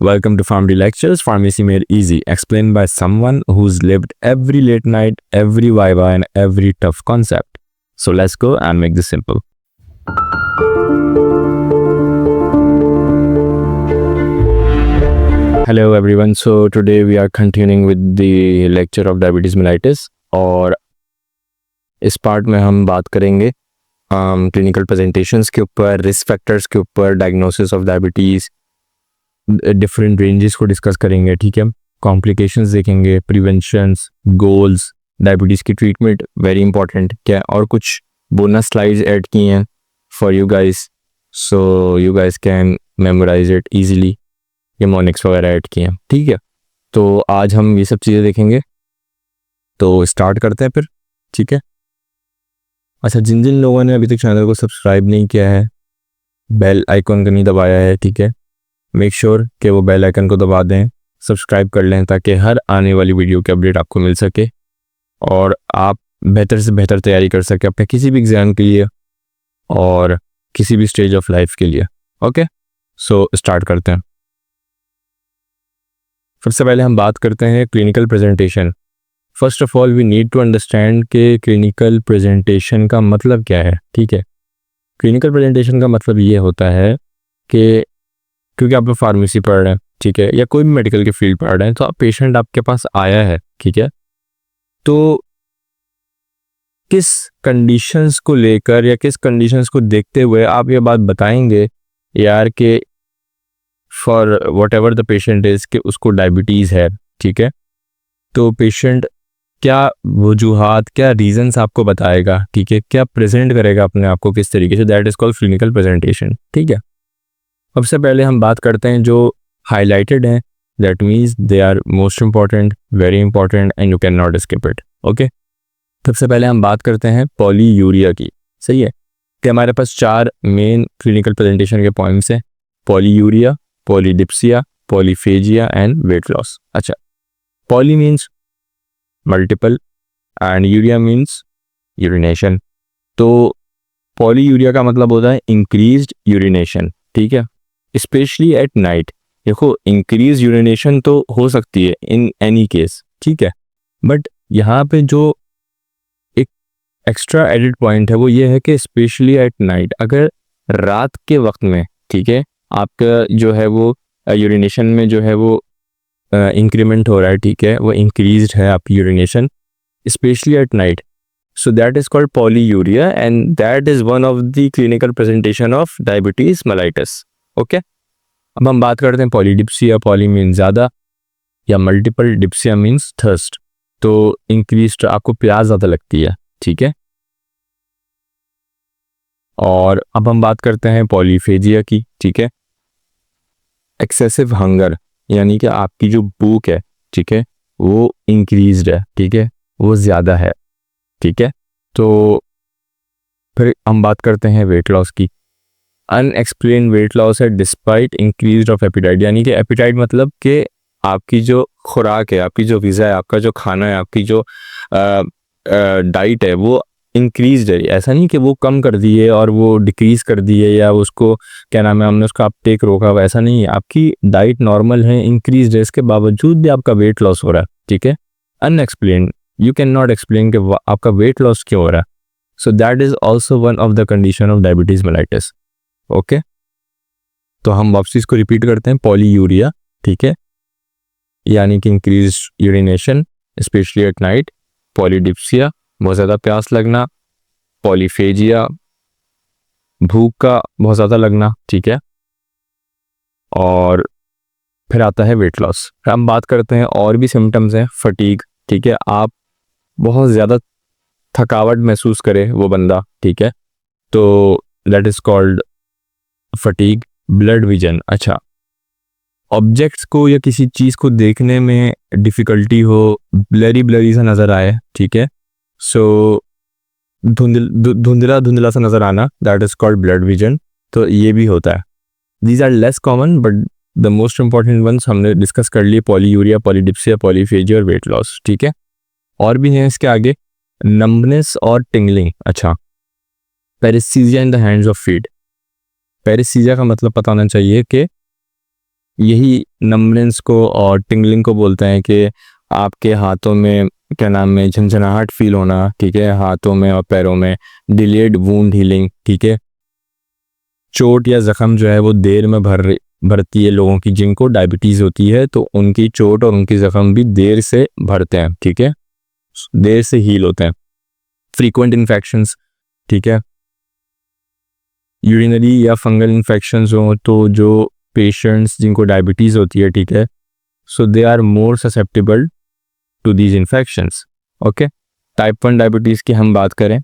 Welcome to Pharmacy Lectures, Pharmacy Made Easy, explained by someone who's lived every late night, every viva, and every tough concept. So let's go and make this simple. Hello everyone. So today we are continuing with the lecture of diabetes mellitus और इस part में हम बात करेंगे clinical presentations के ऊपर, risk factors के ऊपर, diagnosis of diabetes, different ranges को डिस्कस करेंगे, ठीक है। कॉम्प्लिकेशंस देखेंगे, प्रिवेंशंस, गोल्स, डायबिटीज़ की ट्रीटमेंट वेरी इंपॉर्टेंट क्या, और कुछ बोनस स्लाइड्स ऐड की हैं for you guys, so you guys can memorise it easily. ये मॉनिक्स वगैरह ऐड किए हैं, ठीक है। तो आज हम ये सब चीज़ें देखेंगे, तो स्टार्ट करते हैं फिर, ठीक है। अच्छा, जिन जिन लोगों ने अभी तक चैनल को सब्सक्राइब नहीं किया है, बेल आइकन को नहीं दबाया है, ठीक है, मेक श्योर कि वो बेल आइकन को दबा दें, सब्सक्राइब कर लें, ताकि हर आने वाली वीडियो की अपडेट आपको मिल सके और आप बेहतर से बेहतर तैयारी कर सके अपने किसी भी एग्ज़ाम के लिए और किसी भी स्टेज ऑफ लाइफ के लिए। ओके, सो स्टार्ट करते हैं। सबसे पहले हम बात करते हैं clinical presentation. First of all we need to understand कि क्लिनिकल प्रेजेंटेशन का मतलब क्या है, ठीक है। क्लिनिकल प्रेजेंटेशन का मतलब ये होता है कि क्योंकि आप फार्मेसी पढ़ रहे हैं, ठीक है, या कोई भी मेडिकल की फील्ड पढ़ रहे हैं, तो आप पेशेंट आपके पास आया है, ठीक है, तो किस कंडीशंस को लेकर या किस कंडीशंस को देखते हुए आप ये बात बताएंगे यार कि for what ever the patient is कि उसको डायबिटीज़ है, ठीक है। तो पेशेंट क्या वजूहात, क्या रीजंस आपको बताएगा, ठीक है, क्या प्रेजेंट करेगा अपने आप को किस तरीके से, that is called clinical presentation, ठीक है। सबसे पहले हम बात करते हैं जो हाईलाइटेड हैं, that means they are most important, very important and you can not skip it, okay. सबसे पहले हम बात करते हैं पॉलीयूरिया की, सही है, कि हमारे पास 4 मेन क्लिनिकल प्रेजेंटेशन के पॉइंट्स हैं: polyuria, polydipsia, polyphagia and weight loss. अच्छा, poly means multiple and urea means urination. तो पॉलीयूरिया का मतलब होता है इंक्रीज्ड यूरिनेशन, ठीक है, स्पेशली एट नाइट। देखो, इंक्रीज यूरिनेशन तो हो सकती है इन एनी केस, ठीक है, बट यहाँ पे जो एक एक्स्ट्रा एडिड पॉइंट है वो ये है कि स्पेशली एट नाइट, अगर रात के वक्त में, ठीक है, आपका जो है वो यूरिनेशन में जो है वो इंक्रीमेंट हो रहा है, ठीक है, वो इंक्रीज्ड है आपकी urination specially at night, so that is called polyuria and that is one of the clinical presentation of diabetes mellitus, okay। अब हम बात करते हैं पॉलीडिप्सिया। पॉली मीन्स ज़्यादा या मल्टीपल, डिप्सिया मीन्स थर्स्ट, तो इंक्रीज्ड आपको प्यास ज़्यादा लगती है, ठीक है। और अब हम बात करते हैं पॉलीफेजिया की, ठीक है, एक्सेसिव हंगर, यानी कि आपकी जो भूख है, ठीक है, वो इंक्रीज्ड है, ठीक है, वो ज़्यादा है, ठीक है। तो फिर हम बात करते हैं वेट लॉस की। अनएक्सप्लेन वेट लॉस है डिस्पाइट इंक्रीज ऑफ एपिटाइट, यानी कि एपिटाइट मतलब कि आपकी जो खुराक है, आपकी जो ग़िज़ा है, आपका जो खाना है, आपकी जो डाइट है, वो इंक्रीज है। ऐसा नहीं कि वो कम कर दिए और वो डिक्रीज़ कर दिए या उसको क्या नाम है हमने उसका अपटेक रोका हुआ, ऐसा नहीं है। आपकी डाइट नॉर्मल है, इंक्रीज है, इसके बावजूद भी आपका वेट लॉस हो रहा है, ठीक है। Unexplained, you can not explain कि आपका वेट लॉस क्यों हो रहा है, so that is also one of the condition of diabetes mellitus, okay. तो हम वापसी इसको रिपीट करते हैं। पॉलीयूरिया, ठीक है, यानी कि increase urination specially at night. Polydipsia, बहुत ज़्यादा प्यास लगना। पॉलीफेजिया, भूख का बहुत ज़्यादा लगना, ठीक है। और फिर आता है वेट लॉस। हम बात करते हैं और भी सिम्टम्स हैं, फटीग, ठीक है, आप बहुत ज़्यादा थकावट महसूस करे वो बंदा, ठीक है, तो that is called fatigue. Blood vision, अच्छा, ऑब्जेक्ट्स को या किसी चीज़ को देखने में डिफ़िकल्टी हो, ब्लरी ब्लरी सा नज़र आए, ठीक है, सो धुंधला धुंधला सा नज़र आना, that is called blurred vision. तो ये भी होता है। These are less common but the most important ones हमने डिस्कस कर लिए: पॉलीयूरिया, पॉलीडिप्सिया, पॉलीफेजिया और वेट लॉस, ठीक है। और भी हैं इसके आगे, नंबनेस और टिंगलिंग। अच्छा, paresthesia in the hands of feet. Paresthesia का मतलब पता होना चाहिए कि यही नम्बनेस को और टिंगलिंग को बोलते हैं कि आपके हाथों में क्या नाम है झंझनाहट फील होना, ठीक है, हाथों में और पैरों में। डिलेड वूंड हीलिंग, ठीक है, चोट या जख्म जो है वो देर में भरती है लोगों की जिनको डायबिटीज़ होती है, तो उनकी चोट और उनकी जख्म भी देर से भरते हैं, ठीक है, देर से हील होते हैं। फ्रीक्वेंट इन्फेक्शंस, ठीक है, यूरिनरी या फंगल इन्फेक्शंस हो तो जो पेशेंट्स जिनको डायबिटीज़ होती है, ठीक है, so they are more susceptible to these infections. Okay, type 1 diabetes की हम बात करें।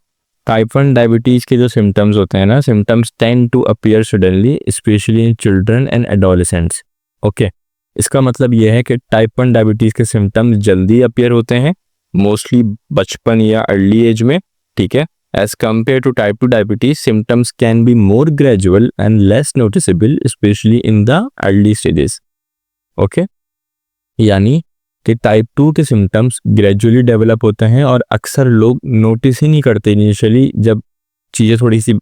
टाइप 1 डायबिटीज़ के जो सिम्टम्स होते हैं ना, symptoms tend to appear suddenly especially in children and adolescents. Okay, इसका मतलब यह है कि टाइप 1 डायबिटीज़ के सिम्टम्स जल्दी अपीयर होते हैं, मोस्टली बचपन या अर्ली एज में, ठीक है, as compare to type 2 diabetes symptoms can be more gradual and less noticeable especially in the early stages. Okay, यानी कि टाइप 2 के सिम्टम्स ग्रेजुअली डेवलप होते हैं और अक्सर लोग नोटिस ही नहीं करते इनिशियली, जब चीज़ें थोड़ी सी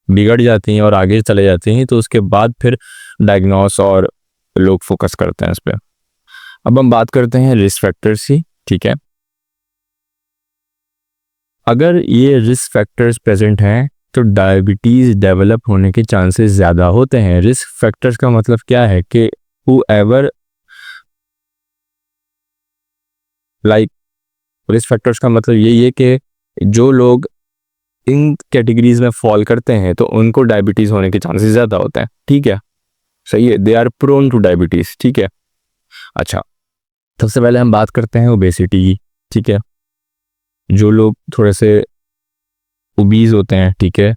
बिगड़ जाती हैं और आगे चले जाती हैं तो उसके बाद फिर डायग्नोस और लोग फोकस करते हैं इस पर। अब हम बात करते हैं रिस्क फैक्टर्स की, ठीक है। अगर ये रिस्क फैक्टर्स प्रेजेंट हैं तो डायबिटीज़ डेवलप होने के चांसेस ज़्यादा होते हैं। रिस्क फैक्टर्स का मतलब क्या है कि whoever लाइक रिस्क फैक्टर्स का मतलब यही है कि जो लोग इन कैटेगरीज में फॉल करते हैं तो उनको डायबिटीज़ होने के चांसेस ज़्यादा होते हैं, ठीक है, सही है, they are prone to diabetes, ठीक है। अच्छा, सबसे पहले हम बात करते हैं ओबेसिटी की, ठीक है, जो लोग थोड़े से ओबीज होते हैं, ठीक है,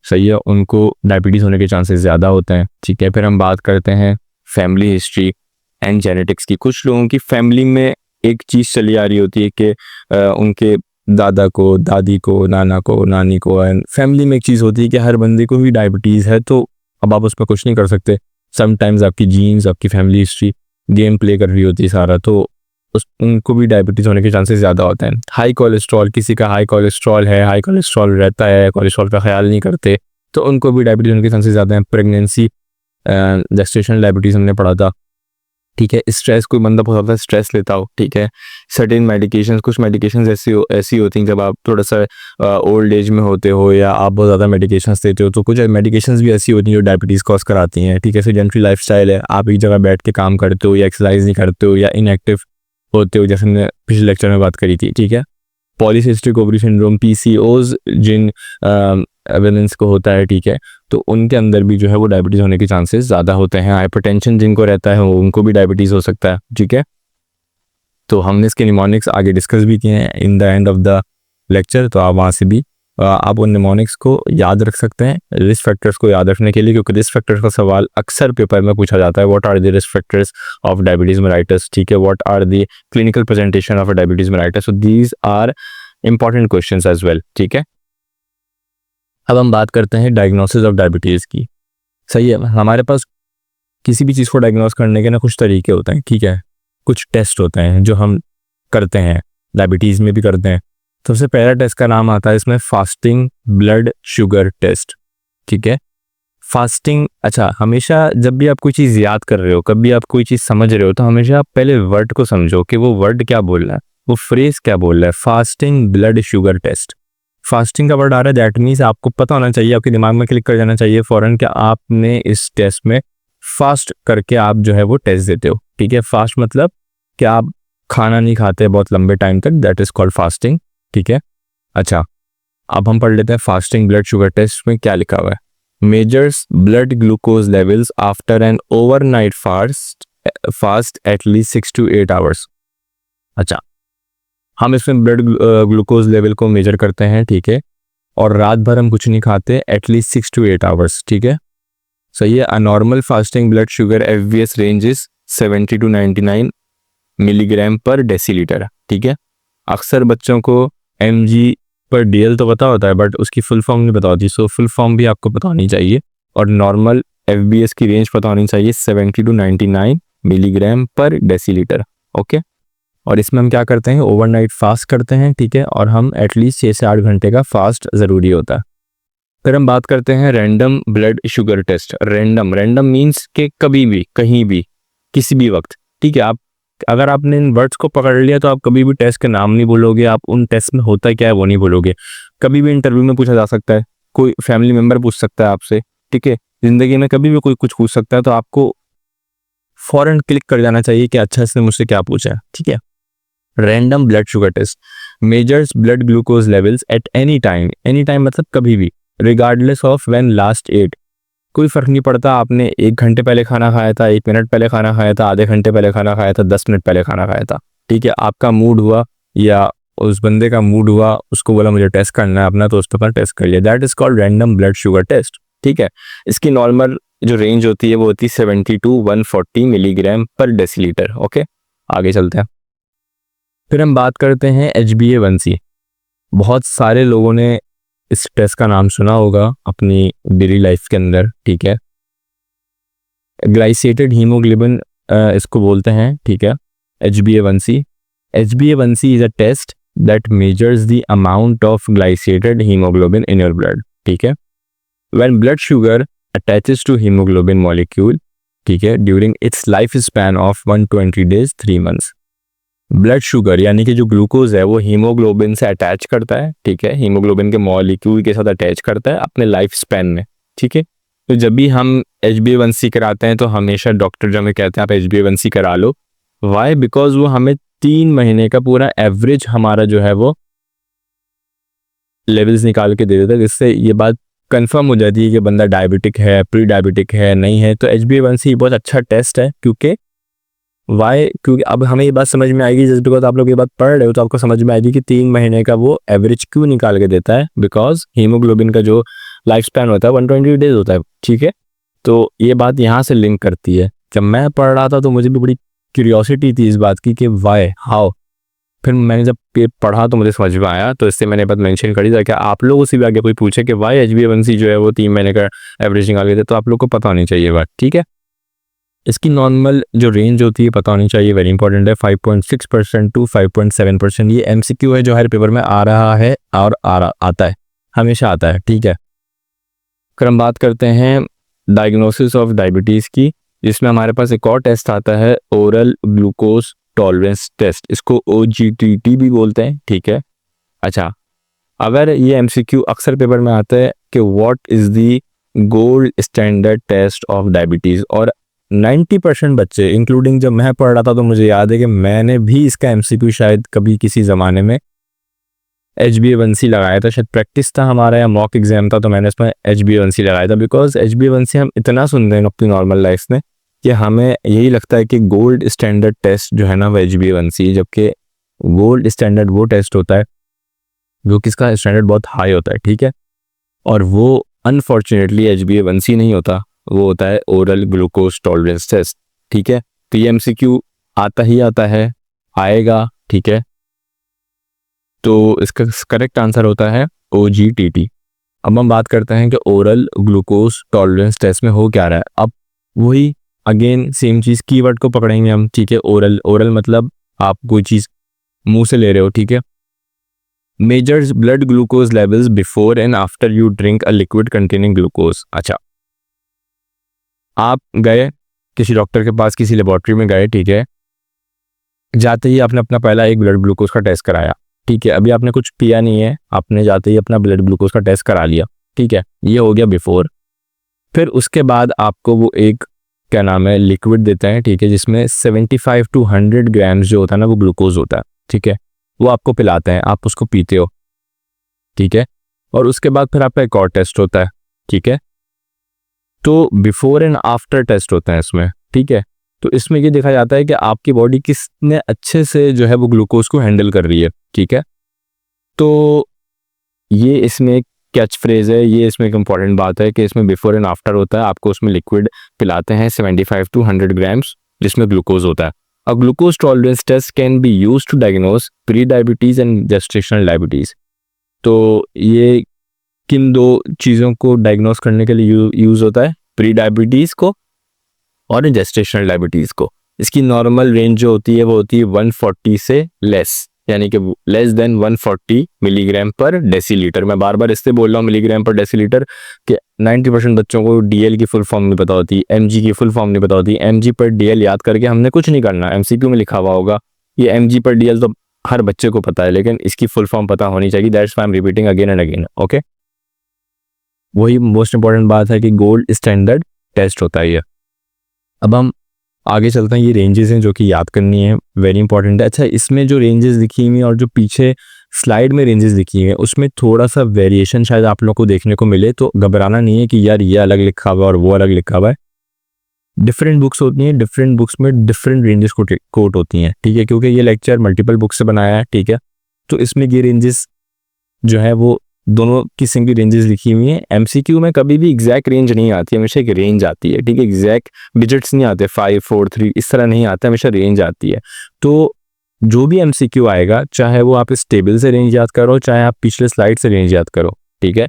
सही है, उनको डायबिटीज़ होने के चांसेस ज़्यादा होते हैं, ठीक है। फिर हम बात करते हैं फैमिली हिस्ट्री एंड जेनेटिक्स की। कुछ लोगों की फैमिली में एक चीज़ चली आ रही होती है कि उनके दादा को, दादी को, नाना को, नानी को, एंड फैमिली में एक चीज़ होती है कि हर बंदे को ही डायबिटीज़ है, तो अब आप उस पर कुछ नहीं कर सकते। समटाइम्स आपकी जीन्स, आपकी फैमिली हिस्ट्री गेम प्ले कर रही होती है सारा, तो उनको भी डायबिटीज़ होने के चांसेस ज़्यादा होते हैं। हाई कोलेस्ट्रॉल, किसी का हाई कोलेस्ट्रॉल है, हाई कोलेस्ट्रॉल रहता है, कोलेस्ट्रॉल का ख्याल नहीं करते, तो उनको भी डायबिटीज़ होने के चांसेस ज़्यादा हैं। प्रेगनेंसी जेस्टेशनल डायबिटीज़ हमने पढ़ा था, ठीक है। स्ट्रेस, कोई बंदा बहुत ज़्यादा स्ट्रेस लेता हो, ठीक है। सर्टेन मेडिकेशंस, कुछ मेडिकेशंस ऐसी होती हैं जब आप थोड़ा सा ओल्ड एज में होते हो या आप बहुत ज़्यादा मेडिकेशंस लेते हो, तो कुछ मेडिकेशंस भी ऐसी होती हैं जो डायबिटीज़ कॉज कराती हैं, ठीक है। सेडेंटरी लाइफस्टाइल है, आप एक जगह बैठ के काम करते हो या एक्सरसाइज नहीं करते हो या इनएक्टिव होते हो, जैसे हमने पिछले लेक्चर में बात करी थी, ठीक है। पॉलीसिस्टिक ओवरी सिंड्रोम, पीसीओज, जिन एविडेंस को होता है, ठीक है, तो उनके अंदर भी जो है वो डायबिटीज़ होने के चांसेस ज़्यादा होते हैं। हाइपरटेंशन जिनको रहता है उनको भी डायबिटीज़ हो सकता है, ठीक है। तो हमने इसके निमोनिक्स आगे डिस्कस भी किए हैं in the end of the lecture, तो आप वहाँ से भी आप उन निमोनिक्स को याद रख सकते हैं रिस्क फैक्टर्स को याद रखने के लिए, क्योंकि रिस्क फैक्टर्स का सवाल अक्सर पेपर में पूछा जाता है। What are the risk factors of diabetes mellitus, ठीक है, what are the clinical presentation of diabetes mellitus, so these are important questions as well, ठीक है। अब हम बात करते हैं डायग्नोसिस ऑफ डायबिटीज़ की, सही है। हमारे पास किसी भी चीज़ को डायग्नोस करने के ना कुछ तरीके होते हैं, ठीक है, कुछ टेस्ट होते हैं जो हम करते हैं, डायबिटीज़ में भी करते हैं। सबसे पहला टेस्ट का नाम आता है इसमें फास्टिंग ब्लड शुगर टेस्ट, ठीक है। फास्टिंग, अच्छा, हमेशा जब भी आप कोई चीज़ याद कर रहे हो, कभी आप कोई चीज़ समझ रहे हो, तो हमेशा आप पहले वर्ड को समझो कि वो वर्ड क्या बोल रहा है, वो फ्रेज क्या बोल रहा है। Fasting blood sugar test, fasting का वर्ड आ रहा है, दैट मीन्स आपको पता होना चाहिए, आपके दिमाग में क्लिक कर जाना चाहिए फ़ौरन कि आपने इस टेस्ट में फास्ट करके आप जो है वो टेस्ट देते हो, ठीक है। फास्ट मतलब कि आप खाना नहीं खाते बहुत लंबे टाइम तक, दैट इज़ कॉल्ड फास्टिंग, ठीक है। अच्छा, अब हम पढ़ लेते हैं फास्टिंग ब्लड शुगर टेस्ट में क्या लिखा हुआ है। Measures blood glucose levels after an overnight fast at least 6 to 8 hours। अच्छा, हम इसमें ब्लड ग्लूकोज लेवल को मेजर करते हैं, ठीक है, और रात भर हम कुछ नहीं खाते, एटलीस्ट 6 to 8 hours, ठीक है, सही है। A normal fasting blood sugar FBS range is 70 to 99 milligram पर डेसीलीटर, ठीक है। अक्सर बच्चों को mg/dl तो पता होता है, बट उसकी फुल फॉर्म नहीं पता होती, सो फुल फॉर्म भी आपको पता होनी चाहिए, और नॉर्मल FBS की रेंज पता होनी चाहिए 70 to 99 मिलीग्राम पर डेसीलीटर, ओके। और इसमें हम क्या करते हैं, ओवरनाइट फास्ट करते हैं, ठीक है, और हम एटलीस्ट 6 से 8 घंटे का फास्ट ज़रूरी होता है। फिर हम बात करते हैं random blood sugar test. Random means के कभी भी, कहीं भी, किसी भी वक्त, ठीक है। आप अगर आपने इन वर्ड्स को पकड़ लिया तो आप कभी भी टेस्ट के नाम नहीं बोलोगे, आप उन टेस्ट में होता क्या है वो नहीं बोलोगे। कभी भी इंटरव्यू में पूछा जा सकता है, कोई फैमिली मेम्बर पूछ सकता है आपसे, ठीक है। जिंदगी में कभी भी कोई कुछ पूछ सकता है, तो आपको फौरन क्लिक कर जाना चाहिए कि अच्छा इसने मुझसे क्या पूछा है, ठीक है। Random blood sugar test measures blood glucose levels at any time. Any time मतलब कभी भी, regardless of when last ate. कोई फर्क नहीं पड़ता आपने 1 घंटे पहले खाना खाया था, 1 मिनट पहले खाना खाया था, आधे घंटे पहले खाना खाया था, 10 मिनट पहले खाना खाया था, ठीक है। आपका मूड हुआ या उस बंदे का मूड हुआ, उसको बोला मुझे टेस्ट करना है अपना, तो उसके ऊपर टेस्ट कर लिया। That is called random blood sugar test, ठीक है। इसकी नॉर्मल जो रेंज होती है वो होती है 70 to 140 मिलीग्राम पर डेसीलीटर। ओके, आगे चलते हैं। फिर हम बात करते हैं HbA1c। बहुत सारे लोगों ने इस टेस्ट का नाम सुना होगा अपनी डेली लाइफ के अंदर, ठीक है। ग्लाइसेटेड हीमोग्लोबिन इसको बोलते हैं, ठीक है, HbA1c। HbA1c is a test that measures the amount of glycated haemoglobin in your blood, ठीक है। When blood sugar attaches to haemoglobin molecule, ठीक है, during its life span of 120 days 3 months। Blood sugar यानी कि जो glucose है वो haemoglobin से अटैच करता है, ठीक है, हीमोग्लोबिन के मॉलिक्यूल के साथ अटैच करता है अपने लाइफ स्पैन में, ठीक है। तो जब भी हम HbA1c कराते हैं तो हमेशा डॉक्टर जो हमें कहते हैं आप HbA1c करा लो। वाई? बिकॉज वो हमें 3 महीने का पूरा एवरेज हमारा जो है वो लेवल्स निकाल के दे देता है, जिससे ये बात कंफर्म हो जाती है कि बंदा डायबिटिक है, प्री डायबिटिक है, नहीं है। तो HbA1c बहुत अच्छा टेस्ट है, क्योंकि वाई? क्योंकि अब हमें ये बात समझ में आएगी, जस्ट बिकॉज आप लोग ये बात पढ़ रहे हो तो आपको समझ में आएगी कि 3 महीने का वो एवरेज क्यों निकाल के देता है। बिकॉज हीमोग्लोबिन का जो लाइफ स्पैन होता है 120 days होता है, ठीक है। तो ये बात यहाँ से लिंक करती है। जब मैं पढ़ रहा था तो मुझे भी बड़ी क्यूरियोसिटी थी इस बात की कि वाई, हाउ। फिर मैंने जब ये पढ़ा तो मुझे समझ में आया, तो इससे मैंने बात मेंशन करी ताकि आप लोगों से भी आगे कोई पूछे कि वाई HbA1c जो है वो 3 महीने का एवरेज निकाल के दे, तो आप लोग को पता होनी चाहिए बात, ठीक है। इसकी नॉर्मल जो रेंज होती है पता होनी चाहिए, वेरी इंपॉर्टेंट है, 5.6% to 5.7%। ये MCQ है जो हर पेपर में आ रहा है और आता है, हमेशा आता है, ठीक है। फिर हम बात करते हैं डायग्नोसिस ऑफ डायबिटीज़ की, जिसमें हमारे पास एक और टेस्ट आता है, ओरल ग्लूकोज टॉलरेंस टेस्ट। इसको OGTT भी बोलते हैं, ठीक है। अच्छा, अगर ये MCQ अक्सर पेपर में आता है कि what is the gold standard test of diabetes, और 90% बच्चे इंक्लूडिंग जब मैं पढ़ रहा था तो मुझे याद है कि मैंने भी इसका MCQ शायद कभी किसी ज़माने में HbA1c लगाया था। शायद प्रैक्टिस था हमारा या मॉक एग्जाम था, तो मैंने इसमें HbA1c लगाया था। बिकॉज HbA1c हम इतना सुनते हैं अपनी नॉर्मल लाइफ में कि हमें यही लगता है कि गोल्ड स्टैंडर्ड टेस्ट जो है ना वो HbA1c, जबकि गोल्ड स्टैंडर्ड वो टेस्ट होता है जो कि इसका स्टैंडर्ड बहुत हाई होता है, ठीक है। और वो अनफॉर्चुनेटली HbA1c नहीं होता, वो होता है ओरल ग्लूकोज टॉलरेंस टेस्ट, ठीक है। तो ये MCQ आता ही आता है, आएगा, ठीक है। तो इसका करेक्ट आंसर होता है OGTT। अब हम बात करते हैं कि ओरल ग्लूकोज टॉलरेंस टेस्ट में हो क्या रहा है। अब वही अगेन सेम चीज़, कीवर्ड को पकड़ेंगे हम, ठीक है। ओरल मतलब आप कोई चीज़ मुंह से ले रहे हो, ठीक है। Measures blood glucose levels before and after you drink a liquid containing glucose. अच्छा, आप गए किसी डॉक्टर के पास, किसी लेबोरेटरी में गए, ठीक है। जाते ही आपने अपना पहला एक ब्लड ग्लूकोज का टेस्ट कराया, ठीक है। अभी आपने कुछ पिया नहीं है, आपने जाते ही अपना ब्लड ग्लूकोज का टेस्ट करा लिया, ठीक है। ये हो गया बिफोर। फिर उसके बाद आपको वो एक क्या नाम है लिक्विड देते हैं, ठीक है, जिसमें 75 to 100 ग्राम्स जो होता है ना वो ग्लूकोज होता है, ठीक है। वो आपको पिलाते हैं, आप उसको पीते हो, ठीक है। और उसके बाद फिर आपका एक और टेस्ट होता है, ठीक है। तो बिफोर एंड आफ्टर टेस्ट होता है इसमें, ठीक है। तो इसमें ये देखा जाता है कि आपकी बॉडी किसने अच्छे से जो है वो ग्लूकोज को हैंडल कर रही है, ठीक है। तो ये इसमें कैच फ्रेज है, ये इसमें एक इंपॉर्टेंट बात है कि इसमें बिफोर एंड आफ्टर होता है। आपको उसमें लिक्विड पिलाते हैं 75 to 100 ग्राम्स जिसमें ग्लूकोज होता है। अब glucose tolerance test can be use to diagnose prediabetes and gestational diabetes. तो ये किन दो चीज़ों को डायग्नोज करने के लिए यूज होता है, प्री डायबिटीज को और जेस्टेशनल डायबिटीज को। इसकी नॉर्मल रेंज जो होती है वो होती है 140 से लेस, यानी कि लेस देन 140 मिलीग्राम पर डेसीलीटर। मैं बार बार इससे बोल रहा हूँ मिलीग्राम पर डेसीलीटर कि 90% बच्चों को डीएल की फुल फॉर्म नहीं पता होती, एमजी की फुल फॉर्म नहीं पता होती। एमजी पर डीएल याद करके हमने कुछ नहीं करना, एमसीक्यू में लिखा हुआ होगा ये एमजी पर डीएल तो हर बच्चे को पता है, लेकिन इसकी फुल फॉर्म पता होनी चाहिए। That's why I am repeating again and again. Okay, वही मोस्ट इंपॉर्टेंट बात है कि गोल्ड स्टैंडर्ड टेस्ट होता है ये। अब हम आगे चलते हैं, ये रेंजेस हैं जो कि याद करनी है, वेरी इंपॉर्टेंट है। अच्छा, इसमें जो रेंजेस लिखी हुई हैं और जो पीछे स्लाइड में रेंजेस लिखी हुई हैं उसमें थोड़ा सा वेरिएशन शायद आप लोग को देखने को मिले, तो घबराना नहीं है कि यार ये अलग लिखा हुआ है और वो अलग लिखा हुआ है। डिफरेंट बुक्स होती हैं, डिफरेंट बुक्स में डिफरेंट रेंजेस कोट होती हैं, ठीक है, क्योंकि ये लेक्चर मल्टीपल बुक से बनाया है, ठीक है। तो इसमें ये रेंजेस जो है वो दोनों किस्म की रेंजेस लिखी हुई हैं। एमसीक्यू में कभी भी एग्जैक्ट रेंज नहीं आती, हमेशा एक रेंज आती है, ठीक है। एग्जैक्ट डिजिट्स नहीं आते, 5 4 3 इस तरह नहीं आता, हमेशा रेंज आती है। तो जो भी एमसीक्यू आएगा, चाहे वो आप इस टेबल से रेंज याद करो, चाहे आप पिछले स्लाइड से रेंज याद करो, ठीक है,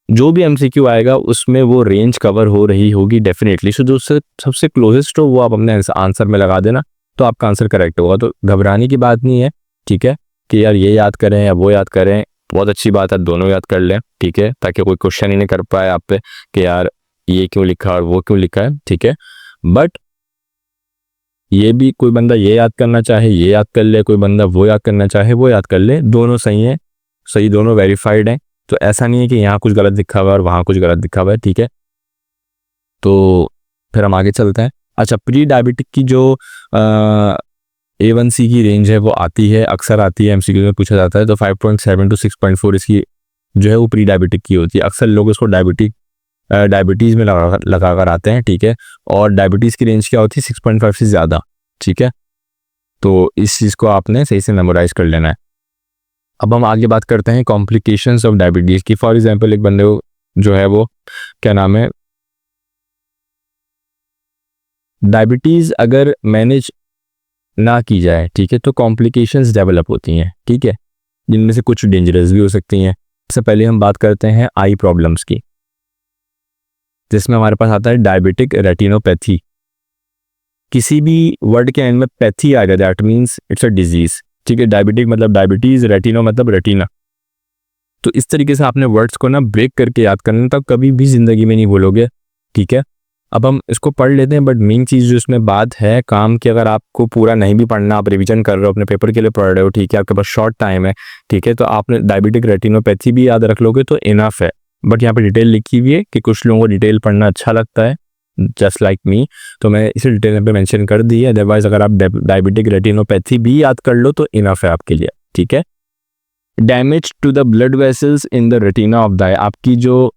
जो भी एमसीक्यू आएगा उसमें वो रेंज कवर हो रही होगी डेफिनेटली। सो जो सबसे क्लोजेस्ट हो वो आप अपने आंसर में लगा देना, तो आपका आंसर करेक्ट होगा। तो घबराने की बात नहीं है, ठीक है, कि यार ये याद करें या वो याद करें, बहुत अच्छी बात है, दोनों याद कर लें, ठीक है, ताकि कोई क्वेश्चन ही नहीं कर पाए आप पे कि यार ये क्यों लिखा और वो क्यों लिखा है, ठीक है। बट ये भी कोई बंदा ये याद करना चाहे ये याद कर ले, कोई बंदा वो याद करना चाहे वो याद कर ले, दोनों सही हैं, सही दोनों वेरीफाइड हैं। तो ऐसा नहीं है कि यहाँ कुछ गलत लिखा हुआ है और वहाँ कुछ गलत लिखा हुआ है, ठीक है। तो फिर हम आगे चलते हैं। अच्छा, प्री डायबिटिक की जो A1C की रेंज है वो आती है, अक्सर आती है, एमसीक्यू में पूछा जाता है। तो 5.7 to 6.4 इसकी जो है वो प्री डायबिटिक की होती है। अक्सर लोग इसको डायबिटीज़ में लगा कर आते हैं, ठीक है। और डायबिटीज़ की रेंज क्या होती है, 6.5 से ज़्यादा, ठीक है। तो इस चीज़ को आपने सही से मेमोराइज कर लेना है। अब हम आगे बात करते हैं कॉम्प्लिकेशंस ऑफ डायबिटीज़ की। फॉर एग्जांपल एक बंदे को जो है वो क्या नाम है, डायबिटीज़ अगर मैनेज ना की जाए, ठीक है, तो कॉम्प्लिकेशंस डेवलप होती हैं, ठीक है, जिनमें से कुछ डेंजरस भी हो सकती हैं। सबसे पहले हम बात करते हैं आई प्रॉब्लम्स की, जिसमें हमारे पास आता है डायबिटिक रेटिनोपैथी। किसी भी वर्ड के एंड में पैथी आ जाए that means it's a disease, ठीक है। डायबिटिक मतलब डायबिटीज, रेटिनो मतलब रेटिना। तो इस तरीके से आपने वर्ड्स को ना ब्रेक करके याद करना, तब कभी भी जिंदगी में नहीं भूलोगे, ठीक है। अब हम इसको पढ़ लेते हैं, बट मेन चीज़ जो इसमें बात है काम की, अगर आपको पूरा नहीं भी पढ़ना, आप रिवीजन कर रहे हो, अपने पेपर के लिए पढ़ रहे हो, ठीक है, आपके पास शॉर्ट टाइम है, ठीक है, तो आपने डायबिटिक रेटिनोपैथी भी याद रख लोगे तो इनफ है। बट यहाँ पे डिटेल लिखी हुई है कि कुछ लोगों को डिटेल पढ़ना अच्छा लगता है, जस्ट लाइक मी, तो मैं इसे डिटेल पे मेंशन कर दी है। अदरवाइज अगर आप डायबिटिक रेटिनोपैथी भी याद कर लो तो इनफ है आपके लिए, ठीक है। Damage to the blood vessels in the retina of the eye, आपकी जो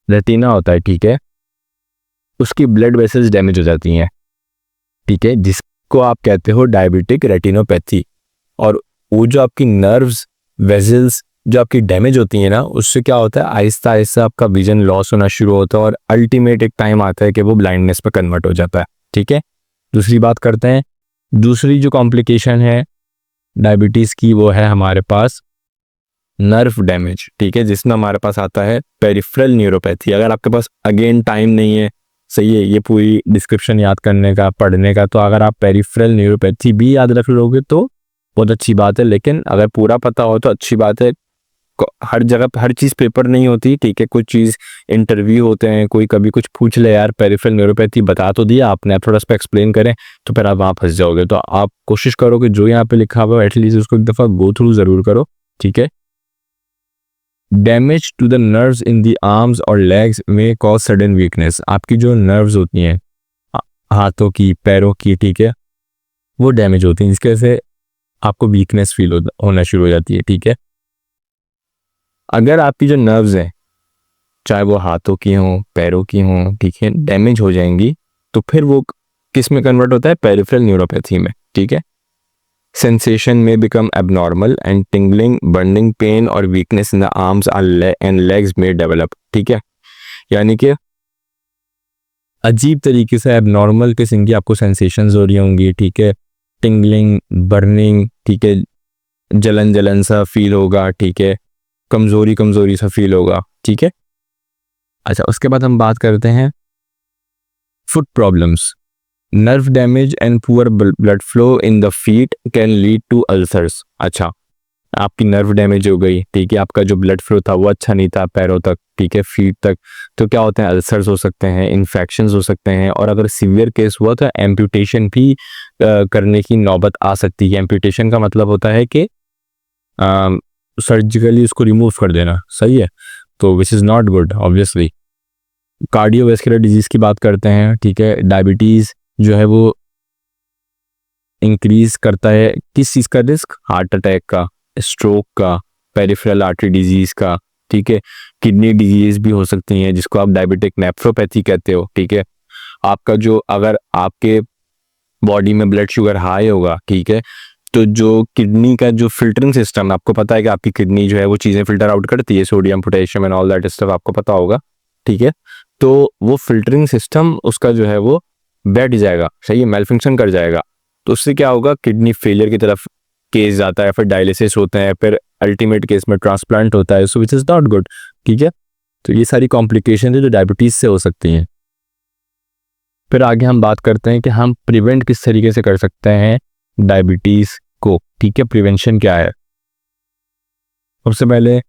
रेटिना होता है, ठीक है, उसकी ब्लड वेसल्स डैमेज हो जाती हैं, ठीक है, जिसको आप कहते हो डायबिटिक रेटिनोपैथी। और वो जो आपकी नर्व्स वेसल्स जो आपकी डैमेज होती है ना, उससे क्या होता है, आहिस्ता आहिस्ता आपका विजन लॉस होना शुरू होता है और अल्टीमेट एक टाइम आता है कि वो ब्लाइंडनेस पे कन्वर्ट हो जाता है, ठीक है। दूसरी बात करते हैं, दूसरी जो कॉम्प्लिकेशन है डायबिटीज़ की वो है हमारे पास नर्व डैमेज, ठीक है, जिसमें हमारे पास आता है पेरिफेरल न्यूरोपैथी। अगर आपके पास अगेन टाइम नहीं है, सही है, ये पूरी डिस्क्रिप्शन याद करने का, पढ़ने का, तो अगर आप पेरिफेरल न्यूरोपैथी भी याद रख लोगे तो बहुत अच्छी बात है। लेकिन अगर पूरा पता हो तो अच्छी बात है। हर जगह हर चीज़ पेपर नहीं होती, ठीक है, कुछ चीज़ इंटरव्यू होते हैं, कोई कभी कुछ पूछ ले, यार पेरिफेरल न्यूरोपैथी बता तो दिया आपने, आप थोड़ा सा एक्सप्लेन करें, तो फिर आप वहाँ फंस जाओगे। तो आप कोशिश करो कि जो यहाँ पे लिखा हुआ है एटलीस्ट उसको एक दफ़ा गो थ्रू ज़रूर करो, ठीक है। Damage to the nerves in the arms और लेग्स में कॉज सडन वीकनेस, आपकी जो नर्व्स होती हैं हाथों की, पैरों की, ठीक है, वो डैमेज होती हैं, इसके वजह से आपको वीकनेस फील होना शुरू हो जाती है, ठीक है। अगर आपकी जो नर्व्स हैं, चाहे वो हाथों की हों, पैरों की हों, ठीक है, डैमेज हो जाएंगी, तो फिर वो किस में कन्वर्ट होता है, पेरिफेरल न्यूरोपैथी में, ठीक है। सेंसेशन में become abnormal and tingling, burning, pain और weakness in the arms and legs में डेवलप, ठीक है। यानी कि अजीब तरीके से एबनॉर्मल किस्म की आपको सेंसेशंस हो रही होंगी, ठीक है, टिंगलिंग, बर्निंग, ठीक है, जलन जलन सा फील होगा, ठीक है, कमज़ोरी कमज़ोरी सा फील होगा, ठीक है। अच्छा, उसके बाद हम बात करते हैं foot problems. Nerve damage and poor blood flow in the feet can lead to ulcers. अच्छा, आपकी नर्व डैमेज हो गई, ठीक है, आपका जो ब्लड फ्लो था वो अच्छा नहीं था पैरों तक, ठीक है, फीट तक, तो क्या होते हैं, अल्सर्स हो सकते हैं, इन्फेक्शंस हो सकते हैं, और अगर सीवियर केस हुआ तो एम्पुटेशन भी करने की नौबत आ सकती है। एम्पुटेशन का मतलब होता है कि सर्जिकली उसको रिमूव कर देना, सही है, तो which is not good obviously. Cardiovascular disease की बात करते हैं, ठीक है, डायबिटीज़ जो है वो इंक्रीज करता है किस चीज़ का रिस्क, हार्ट अटैक का, स्ट्रोक का, पेरिफेरल आर्टरी डिजीज़ का, ठीक है, किडनी डिजीज़ भी हो सकती हैं जिसको आप डायबिटिक नेफ्रोपैथी कहते हो, ठीक है। आपका जो अगर आपके बॉडी में ब्लड शुगर हाई होगा, ठीक है, तो जो किडनी का जो फिल्टरिंग सिस्टम, आपको पता है कि आपकी किडनी जो है वो चीज़ें फिल्टर आउट करती है, sodium potassium and all that stuff, आपको पता होगा, ठीक है, तो वो फिल्टरिंग सिस्टम उसका जो है वो बैठ जाएगा, सही है, मेल फंक्शन कर जाएगा, तो उससे क्या होगा, किडनी फेलियर की तरफ केस जाता है, फिर डायलिसिस होते हैं, फिर अल्टीमेट केस में ट्रांसप्लांट होता है, सो विच इज़ नॉट गुड, ठीक है। तो ये सारी कॉम्प्लिकेशन है जो डायबिटीज़ से हो सकती हैं। फिर आगे हम बात करते हैं कि हम प्रिवेंट किस तरीके से कर सकते हैं डायबिटीज़ को, ठीक है, प्रिवेंशन क्या है। सबसे पहले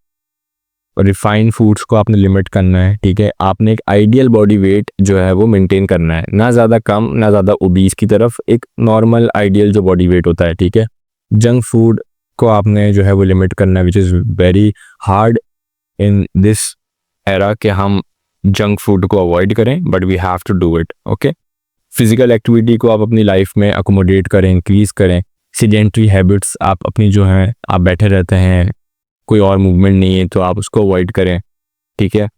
रिफाइंड फूड्स को आपने लिमिट करना है, ठीक है, आपने एक आइडियल बॉडी वेट जो है वो मेंटेन करना है, ना ज़्यादा कम ना ज़्यादा ओबीस की तरफ, एक नॉर्मल आइडियल जो बॉडी वेट होता है, ठीक है। जंक फूड को आपने जो है वो लिमिट करना है, which is very hard in this era कि हम जंक फूड को अवॉइड करें, but we have to do it, okay. Physical activity को आप अपनी लाइफ में अकोमोडेट करें, इंक्रीज करें। सीडेंट्री हैबिट्स, आप अपनी जो हैं आप बैठे रहते हैं, कोई और मूवमेंट नहीं है, तो आप उसको अवॉइड करें, ठीक है।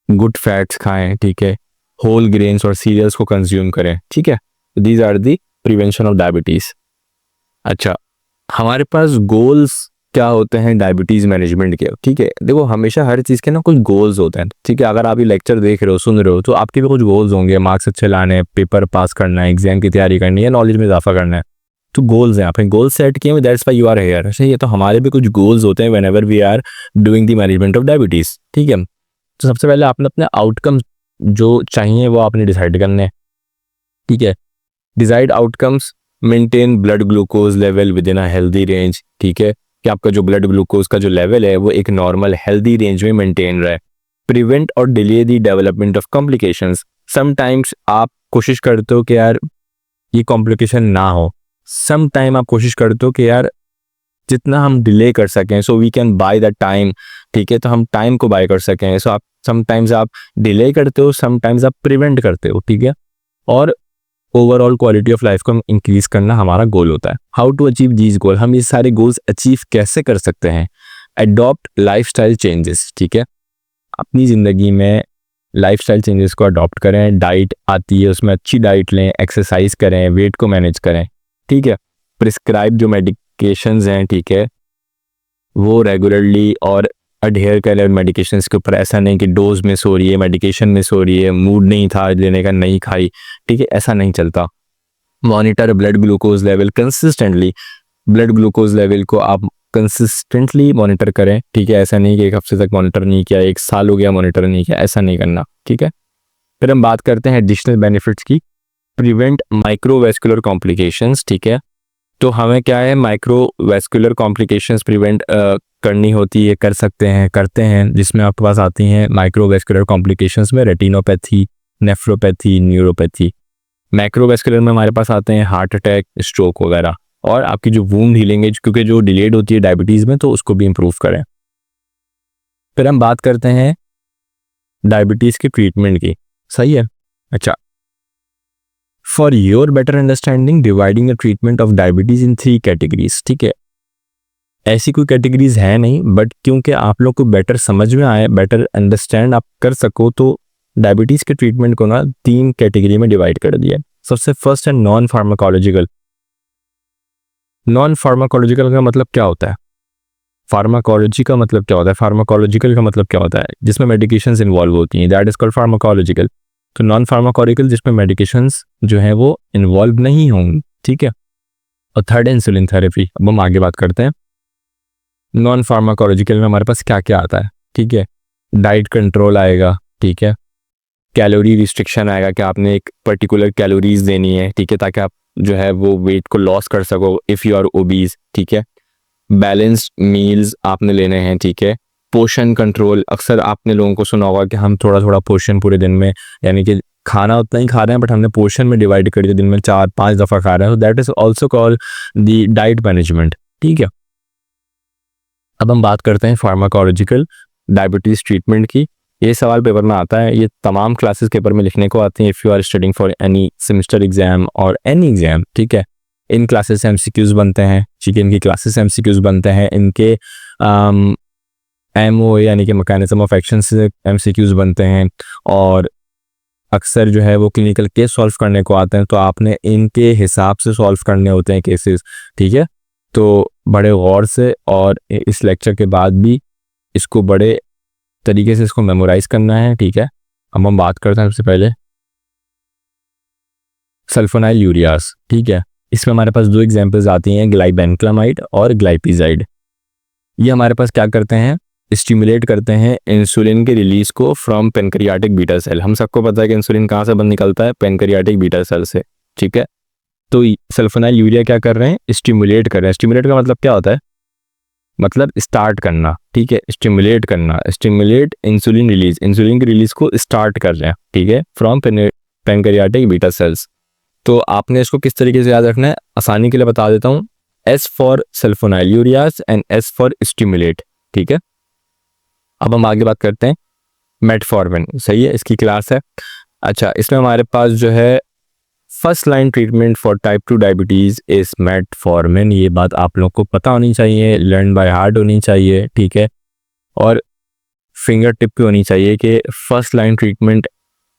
गुड फैट्स खाएं, ठीक है, होल ग्रेन्स और सीरियल्स को कंज्यूम करें, ठीक है। These are the prevention of diabetes. अच्छा, हमारे पास गोल्स क्या होते हैं डायबिटीज़ मैनेजमेंट के, ठीक है। देखो, हमेशा हर चीज़ के ना कुछ गोल्स होते हैं, ठीक है। अगर आप ये लेक्चर देख रहे हो, सुन रहे हो, तो आपके भी कुछ गोल्स होंगे, मार्क्स अच्छे लाने, पेपर पास करना है, एग्जाम की तैयारी करनी है, नॉलेज में इजाफा करना है, तो गोल्स हैं, आपने गोल सेट किए, that's why you are here, सही है। तो हमारे भी कुछ गोल्स होते हैं whenever we are doing the management of diabetes, ठीक है। तो सबसे पहले आपने अपने आउटकम्स जो चाहिए वो आपने डिसाइड करने हैं, ठीक है। Desired outcomes, maintain blood glucose level with in a healthy range, ठीक है, कि आपका जो ब्लड ग्लूकोज का जो लेवल है वो एक नॉर्मल हेल्दी रेंज में मेंटेन रहे। प्रिवेंट और delay the development of complications, sometimes आप कोशिश करते हो कि यार ये कॉम्प्लिकेशन ना हो, सम टाइम आप कोशिश करते हो कि यार जितना हम डिले कर सकें, so we can buy the time, ठीक है, तो हम टाइम को बाय कर सकें, सो आप समटाइम्स आप डिले करते हो, समटाइम्स आप प्रिवेंट करते हो, ठीक है। और ओवरऑल क्वालिटी ऑफ लाइफ को इंक्रीज करना हमारा गोल होता है। हाउ टू अचीव दीज गोल, हम ये सारे गोल्स अचीव कैसे कर सकते हैं। अडॉप्ट लाइफस्टाइल चेंजेस, ठीक है, अपनी ज़िंदगी में लाइफस्टाइल चेंजेस को अडॉप्ट करें। डाइट आती है, उसमें अच्छी डाइट लें, एक्सरसाइज करें, वेट को मैनेज करें, ठीक है। प्रिस्क्राइब जो मेडिकेशंस हैं, ठीक है, वो रेगुलरली और अडेयर करें मेडिकेशंस के ऊपर। ऐसा नहीं कि डोज मिस हो रही है, मेडिकेशन मिस हो रही है, मूड नहीं था लेने का, नहीं खाई, ठीक है, ऐसा नहीं चलता। Monitor blood glucose level consistently, blood glucose level को आप कंसिस्टेंटली मॉनिटर करें, ठीक है। ऐसा नहीं कि एक हफ्ते तक मॉनिटर नहीं किया, एक साल हो गया मॉनिटर नहीं किया, ऐसा नहीं करना, ठीक है। फिर हम बात करते हैं एडिशनल बेनिफिट्स की। प्रिवेंट माइक्रोवेस्कुलर कॉम्प्लिकेशंस, ठीक है, तो हमें क्या है, माइक्रोवेस्कुलर कॉम्प्लिकेशंस प्रिवेंट करनी होती है, कर सकते हैं, करते हैं, जिसमें आपके पास आती हैं माइक्रोवेस्कुलर कॉम्प्लिकेशंस में रेटिनोपैथी, नेफ्रोपैथी, न्यूरोपैथी। मैक्रोवेस्कुलर में हमारे पास आते हैं हार्ट अटैक, स्ट्रोक वगैरह, और आपकी जो वूंड हीलिंग है क्योंकि जो डिलेड होती है डायबिटीज़ में, तो उसको भी इम्प्रूव करें। फिर हम बात करते हैं डायबिटीज़ की ट्रीटमेंट की, सही है। अच्छा, for your better understanding dividing the treatment of diabetes in 3 categories, ठीक है। ऐसी कोई कैटेगरीज है नहीं, बट क्योंकि आप लोग को बेटर समझ में आए, बेटर अंडरस्टैंड आप कर सको, तो डायबिटीज़ के ट्रीटमेंट को ना 3 कैटेगरी में डिवाइड कर दिया है। सबसे फर्स्ट है नॉन फार्माकोलॉजिकल। नॉन फार्माकोलॉजिकल का मतलब क्या होता है, फार्माकोलॉजी का मतलब क्या होता है, फार्माकोलॉजिकल का मतलब क्या होता है, जिसमें मेडिकेशंस इन्वॉल्व होती हैं, दैट इज कॉल्ड फार्माकोलॉजिकल। तो नॉन फार्माकोलॉजिकल जिसमें मेडिकेशंस जो है वो इन्वॉल्व नहीं होंगी, ठीक है। और थर्ड है इंसुलिन थेरेपी। अब हम आगे बात करते हैं नॉन फार्माकोलॉजिकल में हमारे पास क्या क्या आता है, ठीक है। डाइट कंट्रोल आएगा, ठीक है, कैलोरी रिस्ट्रिक्शन आएगा कि आपने एक पर्टिकुलर कैलोरीज देनी है, ठीक है, ताकि आप जो है वो वेट को लॉस कर सको इफ़ यू आर ओबीज, ठीक है। बैलेंस्ड मील्स आपने लेने हैं, ठीक है। पोर्शन कंट्रोल, अक्सर आपने लोगों को सुना होगा कि हम थोड़ा थोड़ा पोर्शन पूरे दिन में, यानी कि खाना उतना ही खा रहे हैं बट हमने पोर्शन में डिवाइड कर दिया, दिन में 4-5 दफ़ा खा रहे हैं, that is also called the diet management, ठीक है। अब हम बात करते हैं फार्माकोलॉजिकल डायबिटीज़ ट्रीटमेंट की। ये सवाल पेपर में आता है, ये तमाम क्लासेस पेपर में लिखने को आते हैं if you are studying for any semester exam और एनी एग्जाम, ठीक है। इन क्लासेस से एमसीक्यूज बनते हैं, ठीक है, इनकी क्लासेस से एमसीक्यूज बनते हैं, इनके एमओ यानी कि मैकेनिज्म ऑफ एक्शन से एमसीक्यूज बनते हैं, और अक्सर जो है वो क्लिनिकल केस सॉल्व करने को आते हैं, तो आपने इनके हिसाब से सॉल्व करने होते हैं केसेस, ठीक है। तो बड़े गौर से और इस लेक्चर के बाद भी इसको बड़े तरीके से इसको मेमोराइज करना है, ठीक है। अब हम बात करते हैं सबसे पहले सल्फोनाइल यूरियास, ठीक है। इसमें हमारे पास 2 एग्जांपल्स आती हैं, ग्लाइबेनक्लामाइड और ग्लाइपिजाइड। ये हमारे पास क्या करते हैं, स्टिमुलेट करते हैं इंसुलिन के रिलीज को फ्रॉम पेनक्रियाटिक बीटा सेल। हम सबको पता है कि इंसुलिन कहाँ से बंद निकलता है, पेनक्रियाटिक बीटा सेल से, ठीक है। तो सल्फोनाइल यूरिया क्या कर रहे हैं, स्टिमुलेट कर रहे हैं। स्टिमुलेट का मतलब क्या होता है, मतलब स्टार्ट करना, ठीक है, स्टिमुलेट करना, स्टिमुलेट इंसुलिन रिलीज, इंसुलिन की रिलीज को स्टार्ट कर रहे हैं, ठीक है, फ्रॉम पेनक्रियाटिक बीटा सेल्स। तो आपने इसको किस तरीके से याद रखना है, आसानी के लिए बता देता हूँ, S for sulfonylureas and S for stimulate, ठीक है। अब हम आगे बात करते हैं मेटफॉर्मिन, सही है, इसकी क्लास है। अच्छा, इसमें हमारे पास जो है first line treatment for type 2 diabetes is metformin. ये बात आप लोग को पता होनी चाहिए, लर्न बाय हार्ट होनी चाहिए, ठीक है, और फिंगर टिप पे होनी चाहिए कि फर्स्ट लाइन ट्रीटमेंट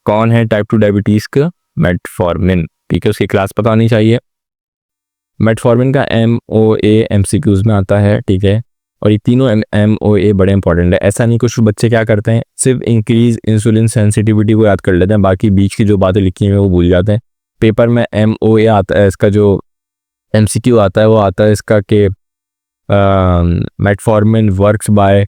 कौन है टाइप 2 डायबिटीज़ का, मेटफॉर्मिन, ठीक है, उसकी क्लास पता होनी चाहिए। मेटफॉर्मिन का MOA MCQs में आता है, ठीक है, और ये तीनों MOA बड़े इंपॉर्टेंट है। ऐसा नहीं कुछ बच्चे क्या करते हैं, सिर्फ इंक्रीज इंसुलिन सेंसिटिविटी को याद कर लेते हैं, बाकी बीच की जो बातें लिखी हैं वो भूल जाते हैं। पेपर में MOA आता है, इसका जो MCQ आता है वो आता है इसका कि metformin works by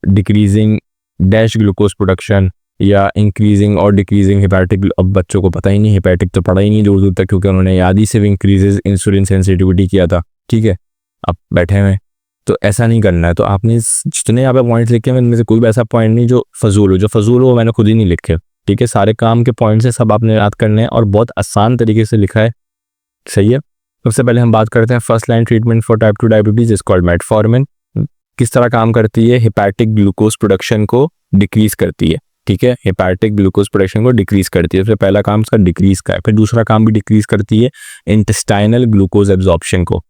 decreasing dash glucose production या इंक्रीजिंग और डिक्रीजिंग हेपेटिक। अब बच्चों को पता ही नहीं, हेपेटिक तो पढ़ा ही नहीं दूर दूर तक, क्योंकि उन्होंने याद ही सिर्फ इंक्रीजेज इंसुलिन सेंसिटिविटी किया था, ठीक है। अब बैठे हुए तो ऐसा नहीं करना है। तो आपने जितने यहाँ पे पॉइंट्स लिखे हैं इनमें से कोई भी ऐसा पॉइंट नहीं जो फजूल हो, जो फजूल हो वो मैंने खुद ही नहीं लिखे, ठीक है। सारे काम के पॉइंट्स हैं, सब आपने याद करने हैं, और बहुत आसान तरीके से लिखा है, सही है। सबसे पहले हम बात करते हैं first line treatment for type 2 diabetes is called metformin. किस तरह काम करती है, हेपेटिक ग्लूकोज प्रोडक्शन को डिक्रीज करती है, ठीक है, हेपेटिक ग्लूकोज प्रोडक्शन को डिक्रीज करती है। फिर पहला काम इसका डिक्रीज का है, फिर दूसरा काम भी डिक्रीज करती है इंटेस्टाइनल ग्लूकोज एब्जॉर्प्शन को,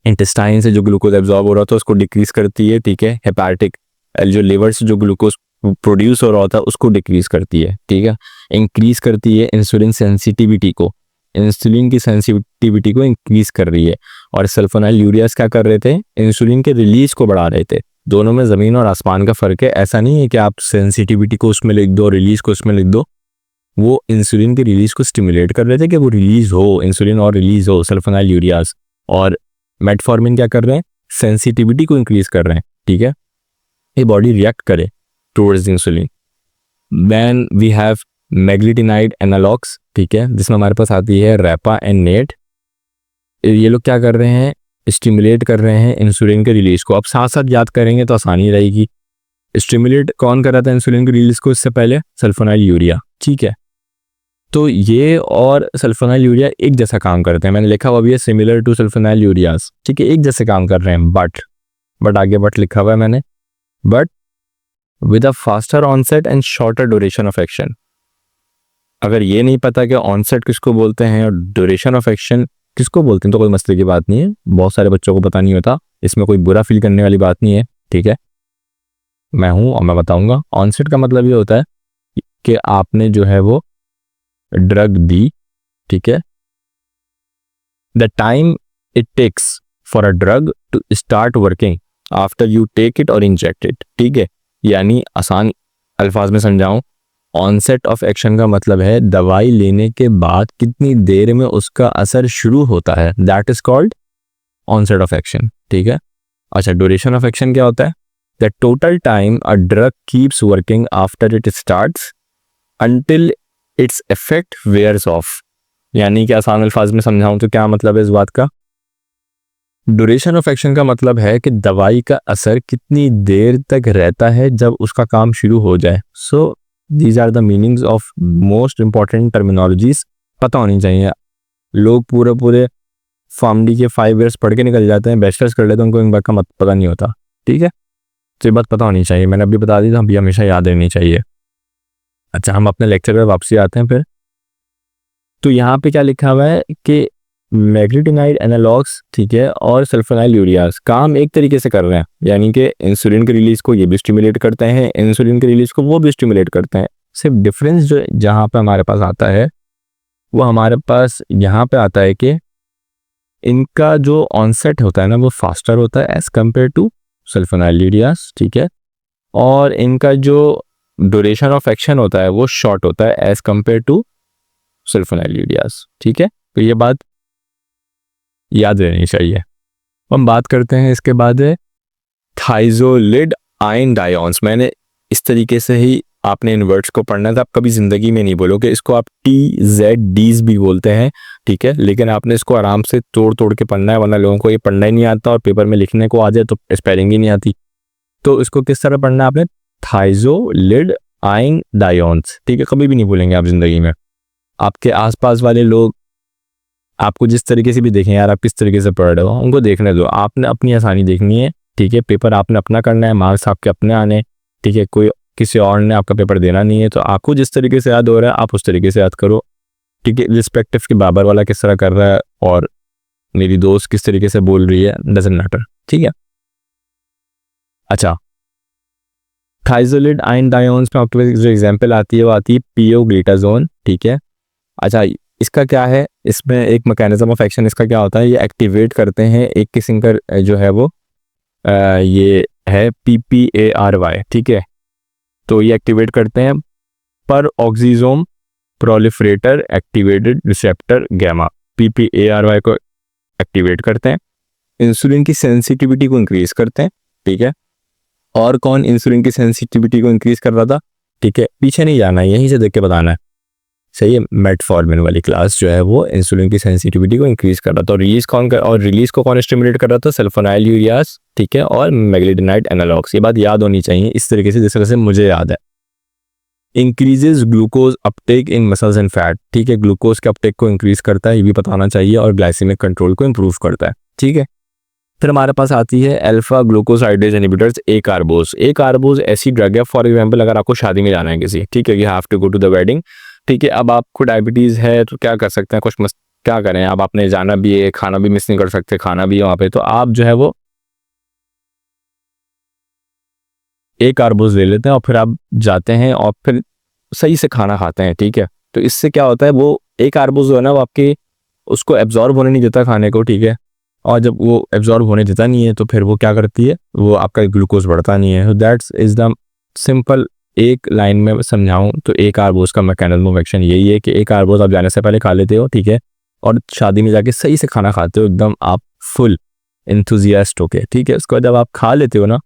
इंटेस्टाइन से जो ग्लूकोज एब्जॉर्ब हो रहा था उसको डिक्रीज करती है, ठीक है। हेपेटिक जो लिवर से जो ग्लूकोज प्रोड्यूस हो रहा होता है उसको डिक्रीज करती है, ठीक है। इंक्रीज करती है इंसुलिन सेंसिटिविटी को, इंसुलिन की सेंसिटिविटी को इंक्रीज कर रही है। और सल्फोनाइल यूरियास क्या कर रहे थे, इंसुलिन के रिलीज को बढ़ा रहे थे। दोनों में ज़मीन और आसमान का फ़र्क है। ऐसा नहीं है कि आप सेंसिटिविटी को उसमें लिख दो, रिलीज को उसमें लिख दो। वो इंसुलिन की रिलीज को स्टिमुलेट कर रहे थे कि वो रिलीज हो, इंसुलिन और रिलीज हो, सल्फोनाइल यूरियास। और मेटफॉर्मिन क्या कर रहे हैं, सेंसिटिविटी को इंक्रीज कर रहे हैं, ठीक है, ये बॉडी रिएक्ट करे towards insulin. Then we have meglitinide analogues, ठीक है, जिसमें हमारे पास आती है रैपा एंड नेट। ये लोग क्या कर रहे हैं, स्टिमुलेट कर रहे हैं इंसुलिन के रिलीज को। अब साथ साथ याद करेंगे तो आसानी रहेगी। स्टिमुलेट कौन कर रहा था इंसुलिन के रिलीज को इससे पहले, सल्फोनाइल यूरिया, ठीक है। तो ये और सल्फोनाइल यूरिया एक जैसा काम करते हैं, मैंने लिखा हुआ भी है सिमिलर टू सल्फोनाइल यूरियास, ठीक है, एक जैसे काम कर रहे हैं। बट आगे बट लिखा हुआ है मैंने, but with a faster onset and shorter duration of action. अगर ये नहीं पता कि ऑनसेट किसको बोलते हैं और ड्यूरेशन ऑफ एक्शन किसको बोलते हैं तो कोई मसले की बात नहीं है, बहुत सारे बच्चों को पता नहीं होता, इसमें कोई बुरा फील करने वाली बात नहीं है, ठीक है। मैं हूं और मैं बताऊंगा। ऑनसेट का मतलब ये होता है कि आपने जो है वो ड्रग दी, ठीक है, the time it takes for a drug to start working after you take it और इंजेक्ट इट, ठीक है। यानी आसान अल्फाज में समझाऊं, ऑनसेट ऑफ एक्शन का मतलब है दवाई लेने के बाद कितनी देर में उसका असर शुरू होता है, that is called onset of action, ठीक है। अच्छा, ड्यूरेशन ऑफ एक्शन क्या होता है, the total time a drug keeps working after it starts until its effect wears off. यानी कि आसान अल्फाज में समझाऊं तो क्या मतलब है इस बात का? ड्यूरेशन ऑफ एक्शन का मतलब है कि दवाई का असर कितनी देर तक रहता है जब उसका काम शुरू हो जाए। So these are the meanings of most important terminologies, पता होनी चाहिए। लोग पूरे फार्मडी के 5 ईयर्स पढ़ के निकल जाते हैं, बैचलर्स कर लेते हैं, उनको इन बात का पता नहीं होता। ठीक है, तो ये बात पता होनी चाहिए, मैंने अभी बता दी तो अभी हमेशा याद रहनी चाहिए। अच्छा, हम अपने लेक्चर पर वापसी आते हैं फिर। तो यहाँ पे क्या लिखा हुआ है कि मैग्नेटिनाइड एनालॉग्स, ठीक है, और सल्फोनाइल यूरियाज काम एक तरीके से कर रहे हैं, यानी कि इंसुलिन के रिलीज को ये भी स्टिमुलेट करते हैं, इंसुलिन के रिलीज को वो भी स्टिमुलेट करते हैं। सिर्फ डिफरेंस जो जहाँ पे हमारे पास आता है वो हमारे पास यहाँ पे आता है कि इनका जो ऑनसेट होता है ना वो फास्टर होता है as compare to sulfonylureas. ठीक है, और इनका जो ड्यूरेशन ऑफ एक्शन होता है वो शॉर्ट होता है as compare to sulfonylureas. ठीक है, तो ये बात याद रहनी चाहिए। हम बात करते हैं इसके बाद है थाइजोलिड आयन डायोन्स। मैंने इस तरीके से ही आपने इन वर्ड्स को पढ़ना था, आप कभी जिंदगी में नहीं बोलोगे इसको, आप TZDs भी बोलते हैं। ठीक है, लेकिन आपने इसको आराम से तोड़ के पढ़ना है, वरना लोगों को ये पढ़ना ही नहीं आता और पेपर में लिखने को आ जाए तो स्पेलिंग ही नहीं आती। तो इसको किस तरह पढ़ना है आपने? थाइजोलिड आयन डायोन्स। ठीक है, कभी भी नहीं भूलेंगे आप जिंदगी में। आपके आसपास वाले लोग आपको जिस तरीके से भी देखें, यार आप किस तरीके से पढ़ रहे हो, उनको देखने दो, आपने अपनी आसानी देखनी है। ठीक है, पेपर आपने अपना करना है, मार्क्स आपके अपने आने। ठीक है, कोई किसी और ने आपका पेपर देना नहीं है, तो आपको जिस तरीके से याद हो रहा है आप उस तरीके से याद करो। ठीक है, रिस्पेक्टिव कि बाबर वाला किस तरह कर रहा है और मेरी दोस्त किस तरीके से बोल रही है, डजंट मैटर। ठीक है, अच्छा, थाइजोलिड आयन डायोन्स में आपके पास जो एग्जांपल आती है वो आती है पियोग्लिटाजोन। ठीक है, अच्छा, इसका क्या है, इसमें एक मैकेनिज्म ऑफ एक्शन इसका क्या होता है, ये एक्टिवेट करते हैं एक किस्म का जो है वो ये है PPARY। ठीक है, तो ये एक्टिवेट करते हैं पर peroxisome proliferator activated receptor gamma, PPARY को एक्टिवेट करते हैं। इंसुलिन की सेंसिटिविटी को इंक्रीज करते हैं। ठीक है, और कौन इंसुलिन की सेंसिटिविटी को इंक्रीज कर रहा था? ठीक है, पीछे नहीं जाना है, यहीं से देख के बताना है। सही है, मेटफॉर्मिन वाली क्लास जो है वो इंसुलिन की सेंसिटिविटी को इंक्रीज कर रहा था। और रिलीज को कौन स्टिमुलेट कर रहा था? Sulfonyl ureas. ठीक है, और मैग्नेटिनाइड एनालॉग्स। ये बात याद होनी चाहिए इस तरीके से, जिस तरह से मुझे याद है। Increases glucose Uptake in muscles and fat. ठीक है, ग्लूकोज के अपटेक को इंक्रीज करता है, ये भी बताना चाहिए, और ग्लाइसेमिक कंट्रोल को इंप्रूव करता है। ठीक है, फिर हमारे पास आती है अल्फा ग्लूकोसाइडेज इनहिबिटर्स, ए कार्बोज। ए कार्बोज ऐसी ड्रग है, फॉर एग्जांपल अगर आपको शादी में जाना है किसी, ठीक है, you have to go to the wedding. ठीक है, अब आपको डायबिटीज़ है तो क्या कर सकते हैं, कुछ मस्त क्या करें, अब आपने जाना भी है, खाना भी मिस नहीं कर सकते, खाना भी है वहाँ पे, तो आप जो है वो ए कार्बोज ले लेते हैं और फिर आप जाते हैं और फिर सही से खाना खाते हैं। ठीक है, तो इससे क्या होता है, वो ए कार्बोज जो है ना वो आपके उसको एब्जॉर्ब होने नहीं देता खाने को। ठीक है, और जब वो एब्जॉर्ब होने देता नहीं है तो फिर वो क्या करती है, वो आपका ग्लूकोज बढ़ता नहीं है। दैट्स इज द सिंपल, एक लाइन में समझाऊं तो ए कार्बोज का मैकेनिज्म ऑफ एक्शन यही है कि ए कार्बोज आप जाने से पहले खा लेते हो। ठीक है, और शादी में जाके सही से खाना खाते हो, एकदम आप फुल एंथुजियास्ट होके। ठीक है, उसके बाद जब आप खा लेते हो ना,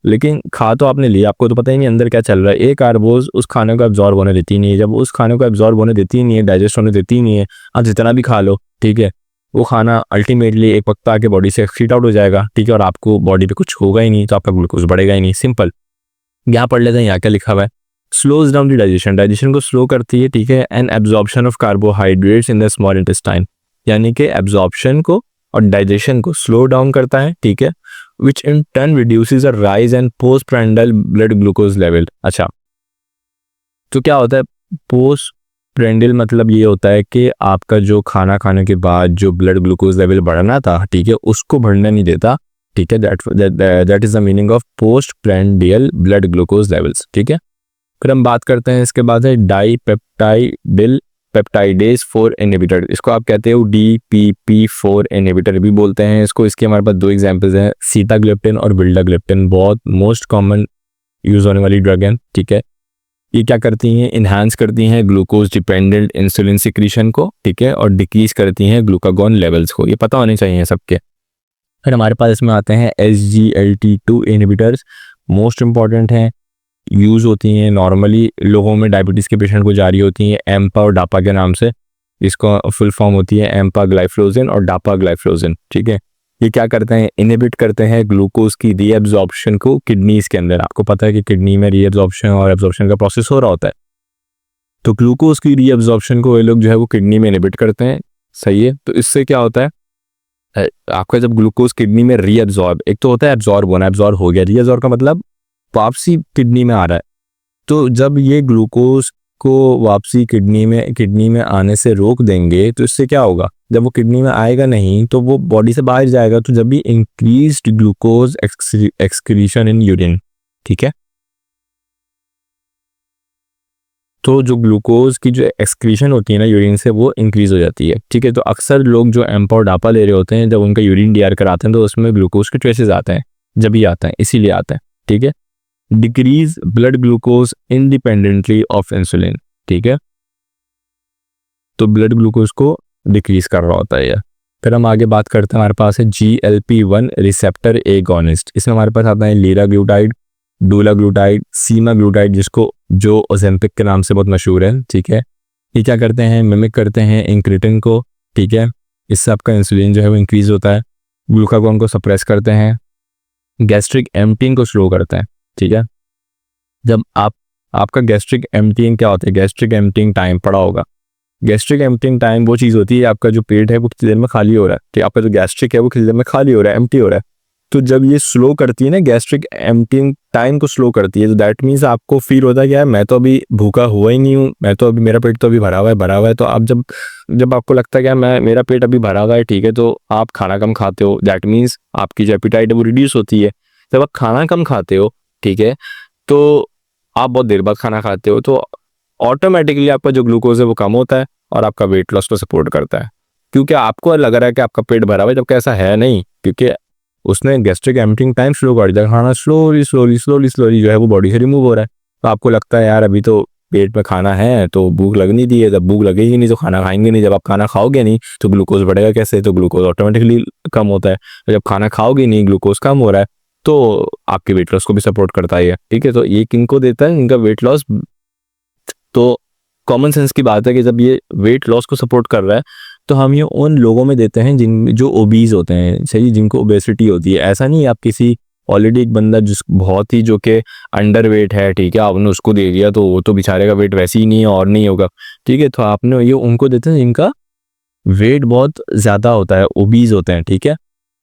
लेकिन खा तो आपने लिया, आपको तो पता ही नहीं अंदर क्या चल रहा है। ए कार्बोज उस खाने को एब्जॉर्ब होने देती नहीं है, जब उस खाने को एब्जॉर्ब होने देती ही नहीं है, डाइजेस्ट होने देती ही नहीं है, आप जितना भी खा लो, ठीक है, वो खाना अल्टीमेटली एक वक्त आके बॉडी से एक्सक्रीट आउट हो जाएगा। ठीक है, और आपको बॉडी पे कुछ होगा ही नहीं, तो आपका ग्लूकोज बढ़ेगा ही नहीं। सिंपल। यहाँ पढ़ लेते हैं, यहाँ क्या लिखा हुआ है, slows down the digestion, digestion को स्लो करती है। ठीक है, and absorption of carbohydrates in the small intestine, यानी कि एब्जॉर्प्शन को और डाइजेशन को स्लो डाउन करता है। ठीक है, which in turn reduces a rise and postprandial blood glucose level. अच्छा, तो क्या होता है पोस्ट प्रेंडल, मतलब ये होता है कि आपका जो खाना खाने के बाद जो ब्लड ग्लूकोज लेवल बढ़ना था, ठीक है, उसको बढ़ने नहीं देता। ठीक है, that is the meaning of post prandial blood glucose levels. ठीक है, फिर हम बात करते हैं इसके बाद है डाईपेप्टाइडिल पेप्टाइडेज 4 इनहिबिटर। इसको आप कहते हो DPP4 इनहिबिटर भी बोलते हैं इसको। इसके हमारे पास 2 एग्जांपल्स हैं, सीटाग्लिप्टिन और विल्डाग्लिप्टिन, बहुत मोस्ट कॉमन यूज होने वाली ड्रग है। ठीक है, ये क्या करती हैं, इन्हांस करती हैं ग्लूकोज डिपेंडेंट इंसुलिन सिक्रीशन को। ठीक है, और डिक्रीज करती हैं ग्लूकागॉन लेवल्स को, ये पता होने चाहिए सबके। फिर हमारे पास इसमें आते हैं SGLT2 इनहिबिटर्स, मोस्ट इम्पॉर्टेंट हैं, यूज़ होती हैं नॉर्मली लोगों में डायबिटीज़ के पेशेंट को जारी होती हैं एम्पा और डापा के नाम से। इसका फुल फॉर्म होती है एम्पा ग्लाइफ्लोजिन और डापा ग्लाइफ्लोजिन, ठीक है। ये क्या करते हैं, इनहिबिट करते हैं ग्लूकोज की रीएब्जॉर्प्शन को किडनीज के अंदर। आपको पता है कि किडनी में रीएब्जॉर्प्शन और एब्जॉर्प्शन का प्रोसेस हो रहा होता है, तो ग्लूकोज की रीएब्जॉर्प्शन को ये लोग जो है वो किडनी में इनहिबिट करते हैं, सही है। तो इससे क्या होता है, आपका जब ग्लूकोज किडनी में रीएब्जॉर्ब, एक तो होता है एब्जॉर्ब होना, एब्जॉर्ब हो गया, रीएब्जॉर्ब का मतलब वापसी किडनी में आ रहा है। तो जब ये ग्लूकोज को वापसी किडनी में आने से रोक देंगे तो इससे क्या होगा, जब वो किडनी में आएगा नहीं तो वो बॉडी से बाहर जाएगा, तो जब भी increased glucose excretion in urine, ठीक है। तो जो ग्लूकोज की जो एक्सक्रीशन होती है ना यूरिन से, वो इंक्रीज हो जाती है, ठीक है। तो अक्सर लोग जो एम्पा और डापा ले रहे होते हैं, जब उनका यूरिन डीआर कराते हैं तो उसमें ग्लूकोज के ट्रेसेस आते हैं, जब भी आता है इसीलिए आता है, ठीक है। Decrease blood glucose independently of insulin, ठीक है। तो ब्लड ग्लूकोज को डिक्रीज कर रहा होता है यह। फिर हम आगे बात करते हैं, हमारे पास है GLP-1 रिसेप्टर एगोनिस्ट। इसमें हमारे पास आता है लीराग्लूटाइड, डूलाग्लूटाइड, सीमाग्लूटाइड, जो ओजेम्पिक के नाम से बहुत मशहूर है, ठीक है। ये क्या करते हैं, मिमिक करते हैं इंक्रेटिन को, ठीक है। इससे आपका इंसुलिन जो है वो इंक्रीज होता है। ग्लूकागॉन को सप्रेस करते हैं, गैस्ट्रिक एम्पटिंग को स्लो करते हैं, ठीक है। जब आपका गैस्ट्रिक एम्पटिंग क्या होता है, गैस्ट्रिक एम्पटिंग टाइम पड़ा होगा। गैस्ट्रिक एम्पटिंग टाइम वो चीज़ होती है, आपका जो पेट है वो कितनी देर में खाली हो रहा है, ठीक है। आपका जो गैस्ट्रिक है वो कितनी देर में खाली हो रहा है, एम्प्टी हो रहा है। तो जब ये स्लो करती है ना, गैस्ट्रिक एम्पटिंग टाइम को स्लो करती है, तो दैट मीन्स आपको फील होता है कि यार मैं तो अभी भूखा हुआ ही नहीं हूँ, मैं तो अभी, मेरा पेट तो अभी भरा हुआ है। तो आप जब आपको लगता है कि यार मेरा पेट अभी भरा हुआ है, ठीक है, तो आप खाना कम खाते हो, दैट मीन्स आपकी जो एपिटाइट है वो रिड्यूस होती है। जब आप खाना कम खाते हो, ठीक है, तो आप बहुत देर बाद खाना खाते हो, तो ऑटोमेटिकली आपका जो ग्लूकोज है वो कम होता है और आपका वेट लॉस को सपोर्ट करता है, क्योंकि आपको लग रहा है कि आपका पेट भरा हुआ है, जबकि ऐसा है नहीं, क्योंकि उसने गैस्ट्रिक एम्पटिंग टाइम स्लो कर दिया। खाना स्लोली जो है वो बॉडी से रिमूव हो रहा है। तो आपको लगता है यार अभी तो पेट में खाना है, तो भूख लग नहीं रही है। जब भूख लगेगी नहीं तो खाना खाएंगे नहीं, जब आप खाना खाओगे नहीं तो ग्लूकोज बढ़ेगा कैसे, तो ग्लूकोज ऑटोमेटिकली कम होता है। जब खाना खाओगे नहीं, ग्लूकोज कम हो रहा है, तो आपके वेट लॉस को भी सपोर्ट करता है, ठीक है। तो ये किनको देता है, इनका वेट लॉस। तो कॉमन सेंस की बात है कि जब ये वेट लॉस को सपोर्ट कर रहा है तो हम ये उन लोगों में देते हैं जो ओबीज होते हैं, सही, जिनको ओबेसिटी होती है। ऐसा नहीं आप किसी ऑलरेडी एक बंदा जिस बहुत ही जो कि अंडर वेट है, ठीक है, आपने उसको दे दिया तो वो तो बेचारे का वेट वैसे ही नहीं है और नहीं होगा, ठीक है। तो आपने ये उनको देते हैं जिनका वेट बहुत ज़्यादा होता है, ओबीज होते हैं, ठीक है।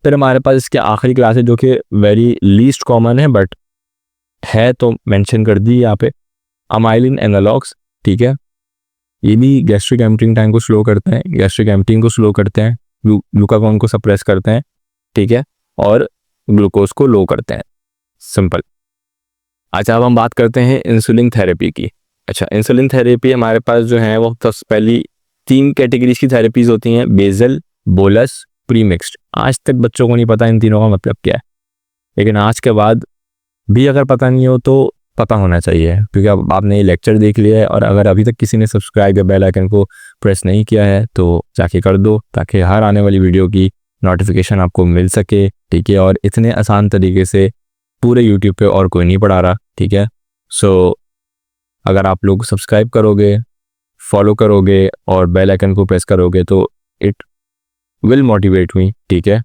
फिर हमारे पास इसके आखिरी क्लास है जो कि वेरी लीस्ट कॉमन है, बट है तो मेंशन कर दी यहाँ पे, अमाइलिन एनालॉग्स, ठीक है। ये भी गैस्ट्रिक एम्पटिंग टाइम को स्लो करते हैं, गैस्ट्रिक एम्पटिंग को स्लो करते हैं, ग्लूकागॉन को सप्रेस करते हैं, ठीक है, और ग्लूकोज को लो करते हैं, सिंपल। अच्छा, अब हम बात करते हैं इंसुलिन थेरेपी की। अच्छा, इंसुलिन थेरेपी हमारे पास जो है वो सबसे पहली 3 कैटेगरीज की थेरेपीज होती हैं, बेसल, बोलस, प्रीमिक्स्ड। आज तक बच्चों को नहीं पता इन तीनों का मतलब क्या है, लेकिन आज के बाद भी अगर पता नहीं हो तो पता होना चाहिए, क्योंकि अब आपने ये लेक्चर देख लिया है। और अगर अभी तक किसी ने सब्सक्राइब या बेल आइकन को प्रेस नहीं किया है तो जाके कर दो, ताकि हर आने वाली वीडियो की नोटिफिकेशन आपको मिल सके, ठीक है। और इतने आसान तरीके से पूरे यूट्यूब पे और कोई नहीं पढ़ा रहा, ठीक है। सो अगर आप लोग सब्सक्राइब करोगे, फॉलो करोगे और बेल आइकन को प्रेस करोगे तो इट विल मोटिवेट मी, ठीक है,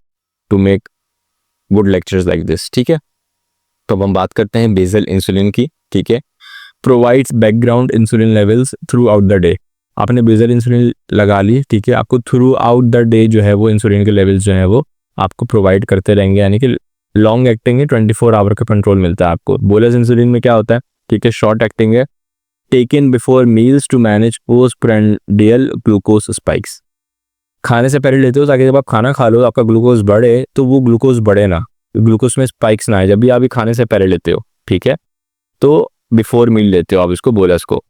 to make good lectures like this, ठीक है। तो अब हम बात करते हैं बेसल इंसुलिन की, ठीक है। Provides background insulin levels through out the day. आपने बेसल इंसुलिन लगा ली, ठीक है, आपको थ्रू आउट द डे जो है वो इंसुलिन के लेवल्स जो है वो आपको प्रोवाइड करते रहेंगे, यानी कि लॉन्ग एक्टिंग है, 24 आवर का कंट्रोल मिलता है आपको। बोलस इंसुलिन में क्या होता है, ठीक है, शॉर्ट एक्टिंग है, taken before meals to manage postprandial glucose spikes. खाने से पहले लेते हो ताकि जब आप खाना खा लो आपका ग्लूकोज बढ़े, तो वो ग्लूकोज बढ़े ना, ग्लूकोज में स्पाइक्स ना आए, जब भी आप खाने से पहले लेते हो, ठीक है। तो बिफोर मील लेते हो आप इसको, बोलस को।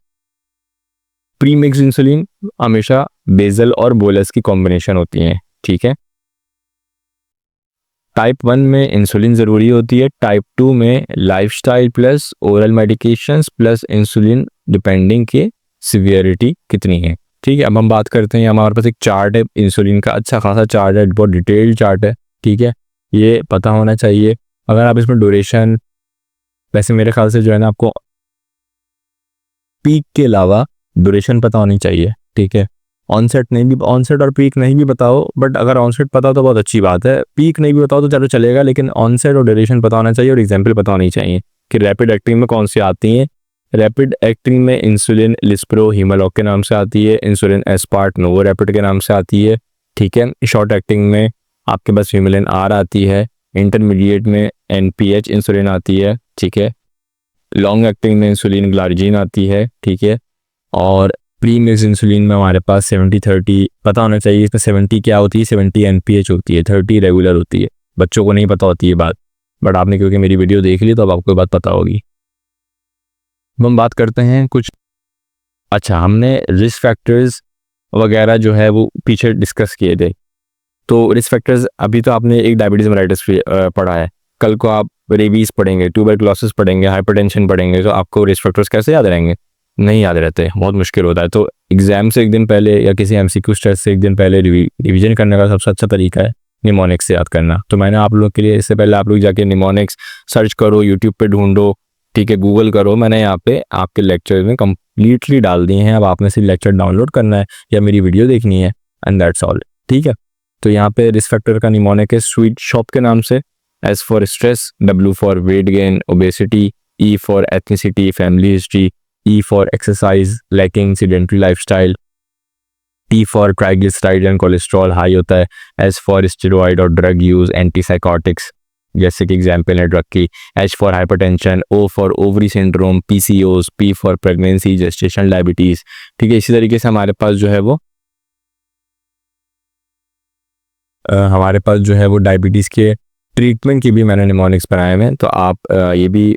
प्री मिक्स इंसुलिन हमेशा बेसल और बोलस की कॉम्बिनेशन होती है, ठीक है। टाइप 1 में इंसुलिन ज़रूरी होती है, टाइप 2 में lifestyle plus oral medications plus insulin depending के सीवियरिटी कितनी है, ठीक है। अब हम बात करते हैं, हमारे पास एक चार्ट है इंसुलिन का, अच्छा खासा चार्ट है, बहुत डिटेल्ड चार्ट है, ठीक है। ये पता होना चाहिए। अगर आप इसमें ड्यूरेशन, वैसे मेरे ख्याल से जो है ना आपको पीक के अलावा ड्यूरेशन पता होनी चाहिए, ठीक है। ऑनसेट नहीं भी, ऑनसेट और पीक नहीं भी बताओ, बट अगर ऑनसेट पता हो तो बहुत अच्छी बात है, पीक नहीं भी बताओ तो चलो चलेगा, लेकिन ऑनसेट और ड्यूरेशन पता होना चाहिए और एग्जाम्पल पता होनी चाहिए कि रैपिड एक्टिंग में कौन सी आती हैं। रैपिड एक्टिंग में इंसुलिन लिस्प्रो हीमोलॉग के नाम से आती है, इंसुलिन एस्पार्ट नोवो रैपिड के नाम से आती है, ठीक है। शॉर्ट एक्टिंग में आपके पास ह्यूमिलिन आर आती है, इंटरमीडिएट में एनपीएच इंसुलिन आती है, ठीक है। लॉन्ग एक्टिंग में इंसुलिन ग्लार्जिन आती है, ठीक है। और प्री मिक्स इंसुलिन में हमारे पास 70-30 पता होना चाहिए। इसमें 70 क्या होती है, 70 एनपीएच होती है, 30 रेगुलर होती है। बच्चों को नहीं पता होती है बात, बट आपने क्योंकि मेरी वीडियो देख ली तो अब आपको बात पता होगी। हम बात करते हैं कुछ, अच्छा हमने रिस्क फैक्टर्स वगैरह जो है वो पीछे डिस्कस किए थे। तो रिस्क फैक्टर्स अभी तो आपने एक डायबिटीज़ मेलाइटिस पढ़ा है, कल को आप रेबीज़ पढ़ेंगे, ट्यूबरकुलोसिस पढ़ेंगे, हाइपरटेंशन पढ़ेंगे, तो आपको रिस्क फैक्टर्स कैसे याद रहेंगे? नहीं याद रहते, बहुत मुश्किल होता है। तो एग्जाम से एक दिन पहले या किसी एमसीक्यू टेस्ट से एक दिन पहले रिवीजन करने का सबसे अच्छा तरीका है निमोनिक्स से याद करना। तो मैंने आप लोग के लिए, इससे पहले आप लोग जाके निमोनिक्स सर्च करो, यूट्यूब पे ढूंढो, ठीक है, गूगल करो, मैंने यहाँ पे आपके लेक्चर में कम्प्लीटली डाल दिए हैं। अब आपने सिर्फ लेक्चर डाउनलोड करना है या मेरी वीडियो देखनी है, एंड दैट्स ऑल, ठीक है। तो यहाँ पे रिस्क फैक्टर का निमोनिक है स्वीट शॉप के नाम से, S for stress, W for weight gain obesity, E for ethnicity family history, E for exercise lacking sedentary lifestyle, T for triglyceride and cholesterol high होता है, एस फॉर स्टेरॉइड और drug use antipsychotics जैसे कि example है drug की, H for hypertension, O for ovary syndrome, PCOS, P for pregnancy gestation diabetes, ठीक है। इसी तरीके से हमारे पास जो है वो डायबिटीज़ के ट्रीटमेंट की भी मैंने निमोनिक्स बनाए हुए हैं, तो आप ये भी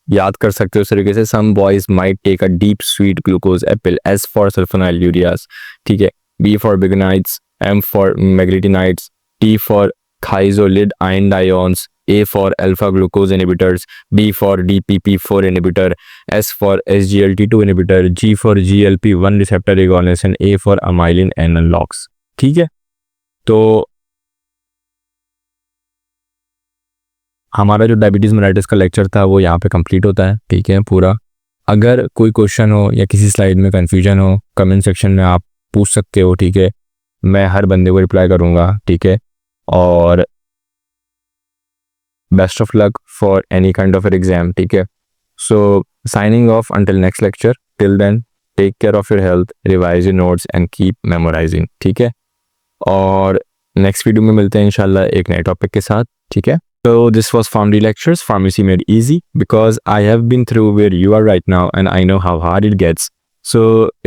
याद कर सकते हो इस तरीके से। Some boys might take a deep sweet glucose apple, S for sulfonylureas, ठीक है, B for biguanides, M for meglitinides, T for thiazolidinediones, A for alpha glucose inhibitors, B for DPP4 inhibitor, S for SGLT2 inhibitor, G for GLP1 receptor agonist, A for amylin analogues, ठीक है। तो हमारा जो diabetes mellitus का lecture था वो यहाँ पे कंप्लीट होता है, ठीक है, पूरा। अगर कोई क्वेश्चन हो या किसी स्लाइड में कन्फ्यूजन हो, कमेंट सेक्शन में आप पूछ सकते हो, ठीक है, मैं हर बंदे को रिप्लाई करूँगा, ठीक है। और best of luck for any kind of exam, ठीक है। So signing off until next lecture, till then take care of your health, revise your notes and keep memorising, ठीक है। और नेक्स्ट वीडियो में मिलते हैं इंशाल्लाह एक नए टॉपिक के साथ, ठीक है। So this was Pharmacy Lectures, Pharmacy Made Easy, because I have been through where you are right now and I know how hard it gets. So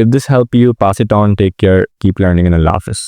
if this helped you, pass it on, take care, keep learning, and Allah Hafiz.